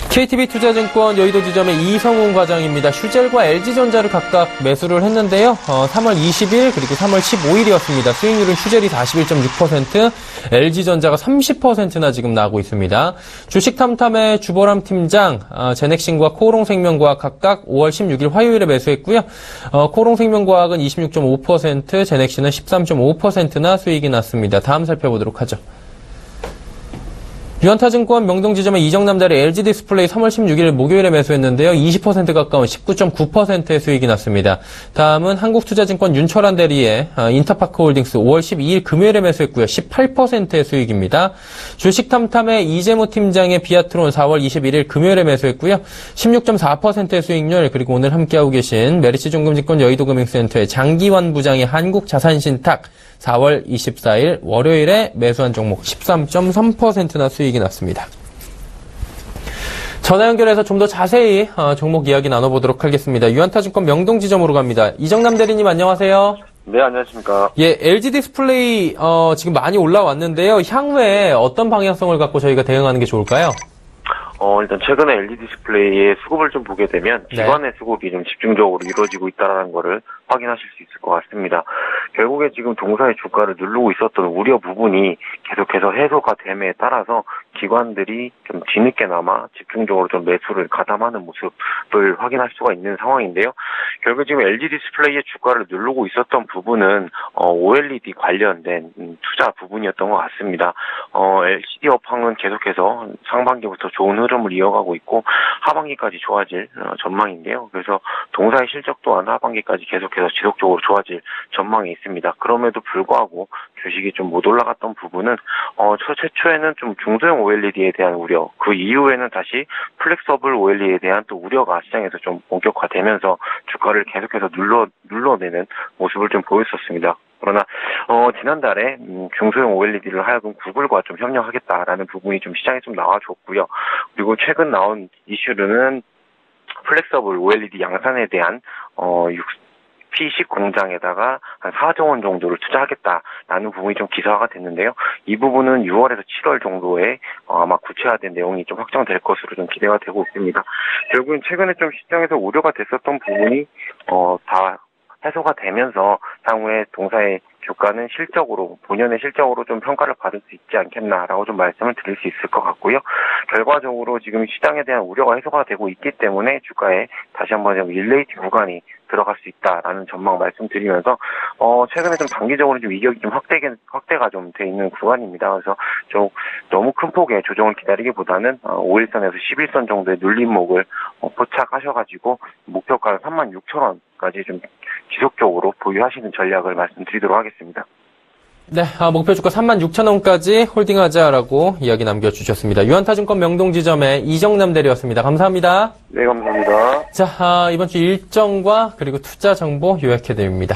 Speaker 2: KTB투자증권 여의도 지점의 이성훈 과장입니다. 슈젤과 LG전자를 각각 매수를 했는데요. 3월 20일 그리고 3월 15일이었습니다. 수익률은 슈젤이 41.6%, LG전자가 30%나 지금 나고 있습니다. 주식탐탐의 주보람 팀장, 제넥신과 코오롱생명과학 각각 5월 16일 화요일에 매수했고요. 코오롱생명과학은 26.5%, 제넥신은 13.5%나 수익이 났습니다. 다음 살펴보도록 하죠. 유한타증권 명동지점의 이정남달의 LG디스플레이 3월 16일 목요일에 매수했는데요. 20% 가까운 19.9%의 수익이 났습니다. 다음은 한국투자증권 윤철한 대리의 인터파크홀딩스 5월 12일 금요일에 매수했고요. 18%의 수익입니다. 주식탐탐의 이재무 팀장의 비아트론 4월 21일 금요일에 매수했고요. 16.4%의 수익률, 그리고 오늘 함께하고 계신 메리츠중금증권 여의도금융센터의 장기환 부장의 한국자산신탁 4월 24일 월요일에 매수한 종목 13.3%나 수익이 났습니다. 전화 연결해서 좀 더 자세히 종목 이야기 나눠보도록 하겠습니다. 유한타증권 명동지점으로 갑니다. 이정남 대리님 안녕하세요.
Speaker 6: 네, 안녕하십니까.
Speaker 2: 예, LG디스플레이 지금 많이 올라왔는데요. 향후에 어떤 방향성을 갖고 저희가 대응하는 게 좋을까요?
Speaker 6: 일단 최근에 LG디스플레이의 수급을 좀 보게 되면 기관의 수급이 좀 집중적으로 이루어지고 있다는 거를 확인하실 수 있을 것 같습니다. 결국에 지금 동사의 주가를 누르고 있었던 우려 부분이 계속해서 해소가 됨에 따라서 기관들이 좀 뒤늦게나마 집중적으로 좀 매수를 가담하는 모습을 확인할 수가 있는 상황인데요. 결국 지금 LG디스플레이의 주가를 누르고 있었던 부분은 OLED 관련된 투자 부분이었던 것 같습니다. LCD 업황은 계속해서 상반기부터 좋은 흐름을 이어가고 있고 하반기까지 좋아질 전망인데요. 그래서 동사의 실적 또한 하반기까지 계속해서 지속적으로 좋아질 전망이 있습니다. 그럼에도 불구하고 주식이 좀 못 올라갔던 부분은 최초에는 좀 중소형 OLED에 대한 우려, 그 이후에는 다시 플렉서블 OLED에 대한 또 우려가 시장에서 좀 본격화되면서 주가를 계속해서 눌러내는 모습을 좀 보였었습니다. 그러나 지난달에 중소형 OLED를 하여금 구글과 좀 협력하겠다라는 부분이 좀 시장에 좀 나와줬고요. 그리고 최근 나온 이슈로는 플렉서블 OLED 양산에 대한 P10 공장에다가 한 4조 원 정도를 투자하겠다라는 부분이 좀 기사화가 됐는데요. 이 부분은 6월에서 7월 정도에 아마 구체화된 내용이 좀 확정될 것으로 좀 기대가 되고 있습니다. 결국엔 최근에 좀 시장에서 우려가 됐었던 부분이 다 해소가 되면서 향후에 동사의 주가는 실적으로, 본연의 실적으로 좀 평가를 받을 수 있지 않겠나라고 좀 말씀을 드릴 수 있을 것 같고요. 결과적으로 지금 시장에 대한 우려가 해소가 되고 있기 때문에 주가에 다시 한번 좀 릴레이트 구간이 들어갈 수 있다라는 전망 말씀드리면서 최근에 좀 단기적으로 좀 이격이 좀 확대가 좀 돼 있는 구간입니다. 그래서 좀 너무 큰 폭의 조정을 기다리기보다는 5일선에서 11선 정도의 눌림목을 포착하셔가지고 목표가는 36,000원까지 좀 지속적으로 보유하시는 전략을 말씀드리도록 하겠습니다.
Speaker 2: 네, 목표 주가 36,000원까지 홀딩하자라고 이야기 남겨주셨습니다. 유한타증권 명동지점의 이정남 대리였습니다. 감사합니다.
Speaker 6: 네, 감사합니다.
Speaker 2: 자, 이번 주 일정과 그리고 투자 정보 요약해드립니다.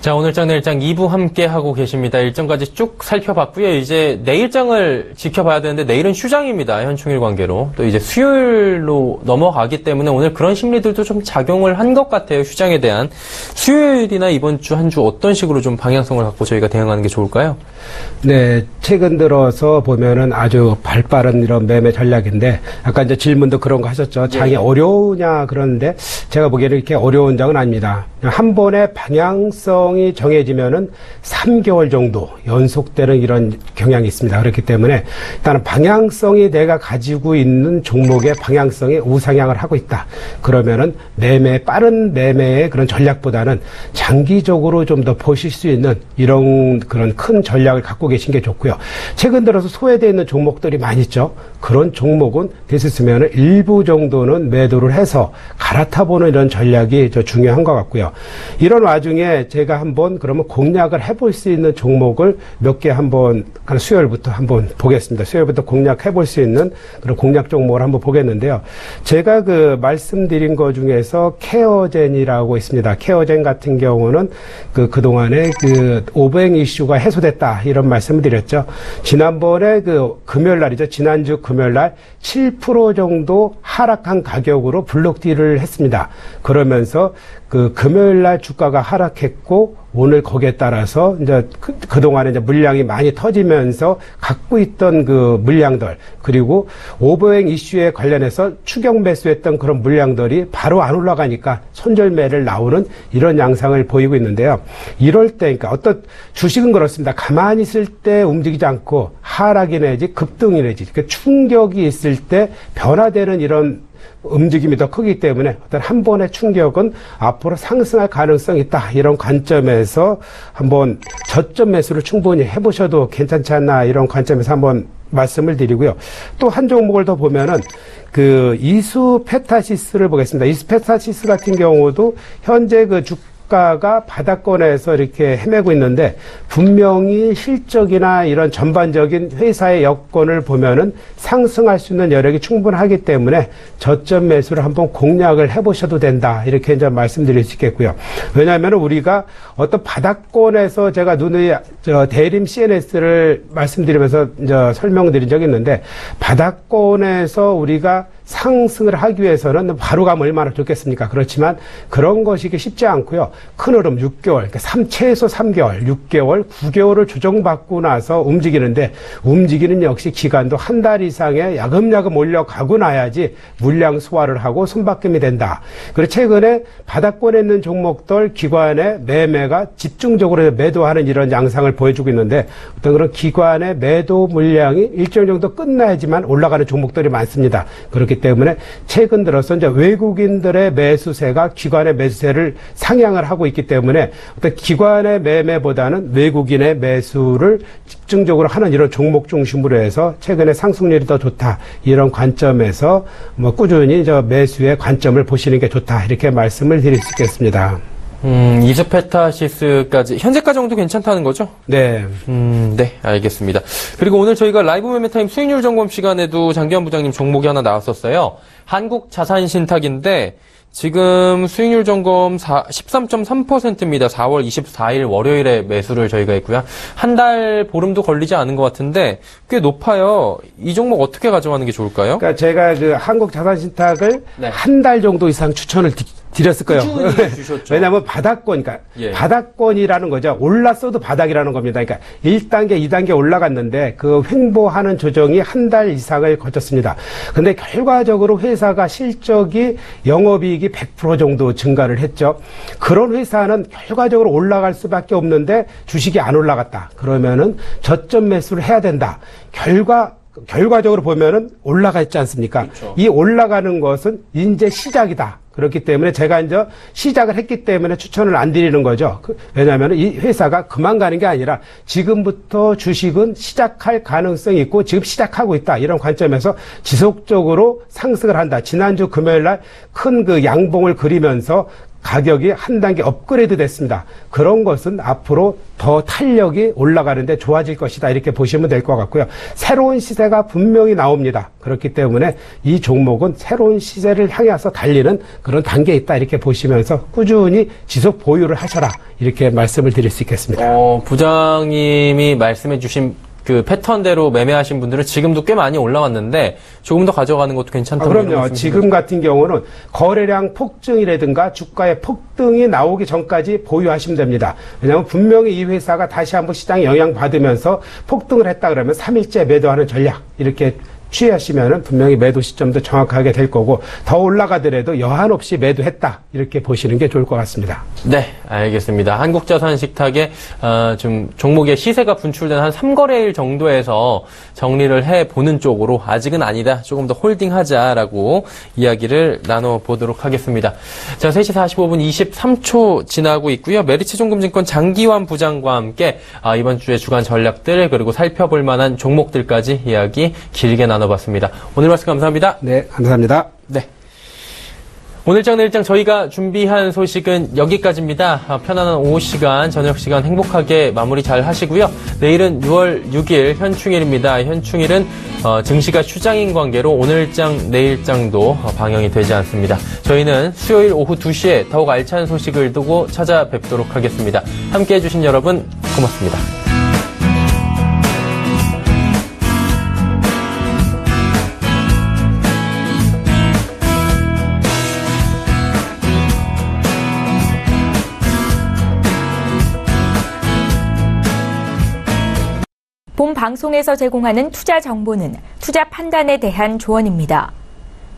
Speaker 2: 자, 오늘장 내일장 2부 함께 하고 계십니다. 일정까지 쭉 살펴봤고요. 이제 내일장을 지켜봐야 되는데 내일은 휴장입니다. 현충일 관계로. 또 이제 수요일로 넘어가기 때문에 오늘 그런 심리들도 좀 작용을 한 것 같아요. 휴장에 대한. 수요일이나 이번 주 한 주 어떤 식으로 좀 방향성을 갖고 저희가 대응하는 게 좋을까요?
Speaker 4: 네, 최근 들어서 보면은 아주 발빠른 이런 매매 전략인데, 아까 이제 질문도 그런 거 하셨죠. 장이 어려우냐 그러는데, 제가 보기에는 이렇게 어려운 장은 아닙니다. 한 번에 방향성이 정해지면은 3개월 정도 연속되는 이런 경향이 있습니다. 그렇기 때문에 일단은 방향성이 내가 가지고 있는 종목의 방향성이 우상향을 하고 있다. 그러면은 빠른 매매의 그런 전략보다는 장기적으로 좀 더 보실 수 있는 이런 그런 큰 전략을 갖고 계신 게 좋고요. 최근 들어서 소외되어 있는 종목들이 많이 있죠. 그런 종목은 됐었으면 일부 정도는 매도를 해서 갈아타보는 이런 전략이 중요한 것 같고요. 이런 와중에 제가 한번 그러면 공략을 해볼 수 있는 종목을 몇 개 한번 수요일부터 한번 보겠습니다. 수요일부터 공략해볼 수 있는 그런 공략 종목을 한번 보겠는데요. 제가 말씀드린 것 중에서 케어젠이라고 있습니다. 케어젠 같은 경우는 그동안에 오버행 이슈가 해소됐다 이런 말씀을 드렸죠. 지난번에 금요일 날이죠. 지난주 금요일 날 7% 정도 하락한 가격으로 블록딜을 했습니다. 그러면서 금요일 날 주가가 하락했고 오늘 거기에 따라서 이제 그동안에 이제 물량이 많이 터지면서 갖고 있던 물량들 그리고 오버행 이슈에 관련해서 추격 매수했던 그런 물량들이 바로 안 올라가니까 손절매를 나오는 이런 양상을 보이고 있는데요. 이럴 때 그러니까 어떤 주식은 그렇습니다. 가만히 있을 때 움직이지 않고 하락이 내지 급등이 내지 그러니까 충격이 있을 때 변화되는 이런 움직임이 더 크기 때문에 어떤 한 번의 충격은 앞으로 상승할 가능성이 있다. 이런 관점에서 한번 저점 매수를 충분히 해보셔도 괜찮지 않나 이런 관점에서 한번 말씀을 드리고요. 또 한 종목을 더 보면은 이수페타시스를 보겠습니다. 이수페타시스 같은 경우도 현재 주가가 바닥권에서 이렇게 헤매고 있는데 분명히 실적이나 이런 전반적인 회사의 여건을 보면은 상승할 수 있는 여력이 충분하기 때문에 저점 매수를 한번 공략을 해보셔도 된다. 이렇게 이제 말씀드릴 수 있겠고요. 왜냐하면 우리가 어떤 바닥권에서 제가 대림 CNS를 말씀드리면서 이제 설명드린 적이 있는데 바닥권에서 우리가 상승을 하기 위해서는 바로 가면 얼마나 좋겠습니까? 그렇지만 그런 것이 쉽지 않고요. 큰 흐름 6개월, 그러니까 최소 3개월, 6개월, 9개월을 조정받고 나서 움직이는데 움직이는 역시 기간도 한 달 이상의 야금야금 올려가고 나야지 물량 소화를 하고 손바뀜이 된다. 그리고 최근에 바닥권에 있는 종목들 기관의 매매가 집중적으로 매도하는 이런 양상을 보여주고 있는데 어떤 그런 기관의 매도 물량이 일정 정도 끝나야지만 올라가는 종목들이 많습니다. 그렇기 때문에 최근 들어서 이제 외국인들의 매수세가 기관의 매수세를 상향을 하고 있기 때문에 어떤 기관의 매매보다는 외국인의 매수를 집중적으로 하는 이런 종목 중심으로 해서 최근에 상승률이 더 좋다. 이런 관점에서 꾸준히 매수의 관점을 보시는 게 좋다. 이렇게 말씀을 드릴 수 있겠습니다.
Speaker 2: 이수페타시스까지 현재까지 정도 괜찮다는 거죠?
Speaker 4: 네.
Speaker 2: 네, 알겠습니다. 그리고 오늘 저희가 라이브 매매타임 수익률 점검 시간에도 장기환 부장님 종목이 하나 나왔었어요. 한국자산신탁인데 지금 수익률 점검 13.3%입니다. 4월 24일 월요일에 매수를 저희가 했고요. 한 달 보름도 걸리지 않은 것 같은데 꽤 높아요. 이 종목 어떻게 가져가는 게 좋을까요?
Speaker 4: 그러니까 제가 한국자산신탁을 한 달 정도 이상 추천을 드렸을 거예요. 왜냐하면 바닥권, 그러니까 바닥권이라는 거죠. 올랐어도 바닥이라는 겁니다. 그러니까 1단계, 2단계 올라갔는데 횡보하는 조정이 한 달 이상을 거쳤습니다. 근데 결과적으로 회사가 실적이 영업이익이 100% 정도 증가를 했죠. 그런 회사는 결과적으로 올라갈 수밖에 없는데 주식이 안 올라갔다. 그러면은 저점 매수를 해야 된다. 결과적으로 보면은 올라가 있지 않습니까? 그렇죠. 이 올라가는 것은 이제 시작이다. 그렇기 때문에 제가 이제 시작을 했기 때문에 추천을 안 드리는 거죠. 왜냐하면 이 회사가 그만 가는 게 아니라 지금부터 주식은 시작할 가능성이 있고 지금 시작하고 있다. 이런 관점에서 지속적으로 상승을 한다. 지난주 금요일 날 큰 양봉을 그리면서 가격이 한 단계 업그레이드 됐습니다. 그런 것은 앞으로 더 탄력이 올라가는데 좋아질 것이다. 이렇게 보시면 될 것 같고요. 새로운 시세가 분명히 나옵니다. 그렇기 때문에 이 종목은 새로운 시세를 향해서 달리는 그런 단계에 있다. 이렇게 보시면서 꾸준히 지속 보유를 하셔라. 이렇게 말씀을 드릴 수 있겠습니다.
Speaker 2: 부장님이 말씀해 주신 그 패턴대로 매매하신 분들은 지금도 꽤 많이 올라왔는데 조금 더 가져가는 것도 괜찮다고
Speaker 4: 그럼요. 지금 같은 경우는 거래량 폭증이라든가 주가의 폭등이 나오기 전까지 보유하시면 됩니다. 왜냐하면 분명히 이 회사가 다시 한번 시장에 영향받으면서 폭등을 했다 그러면 3일째 매도하는 전략 이렇게 취하시면은 분명히 매도 시점도 정확하게 될 거고 더 올라가더라도 여한 없이 매도했다 이렇게 보시는 게 좋을 것 같습니다.
Speaker 2: 네, 알겠습니다. 한국자산식탁에 좀 종목의 시세가 분출된 한 3거래일 정도에서 정리를 해보는 쪽으로 아직은 아니다. 조금 더 홀딩하자라고 이야기를 나눠보도록 하겠습니다. 자, 3시 45분 23초 지나고 있고요. 메리츠증권증권 장기환 부장과 함께 이번 주의 주간 전략들 그리고 살펴볼 만한 종목들까지 이야기 길게 나눠봤습니다. 오늘 말씀 감사합니다.
Speaker 4: 네, 감사합니다.
Speaker 2: 네. 오늘장 내일장 저희가 준비한 소식은 여기까지입니다. 편안한 오후 시간, 저녁 시간 행복하게 마무리 잘 하시고요. 내일은 6월 6일 현충일입니다. 현충일은 증시가 휴장인 관계로 오늘장, 내일장도 방영이 되지 않습니다. 저희는 수요일 오후 2시에 더욱 알찬 소식을 두고 찾아뵙도록 하겠습니다. 함께해 주신 여러분 고맙습니다.
Speaker 1: 본 방송에서 제공하는 투자 정보는 투자 판단에 대한 조언입니다.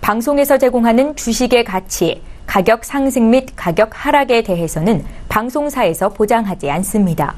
Speaker 1: 방송에서 제공하는 주식의 가치, 가격 상승 및 가격 하락에 대해서는 방송사에서 보장하지 않습니다.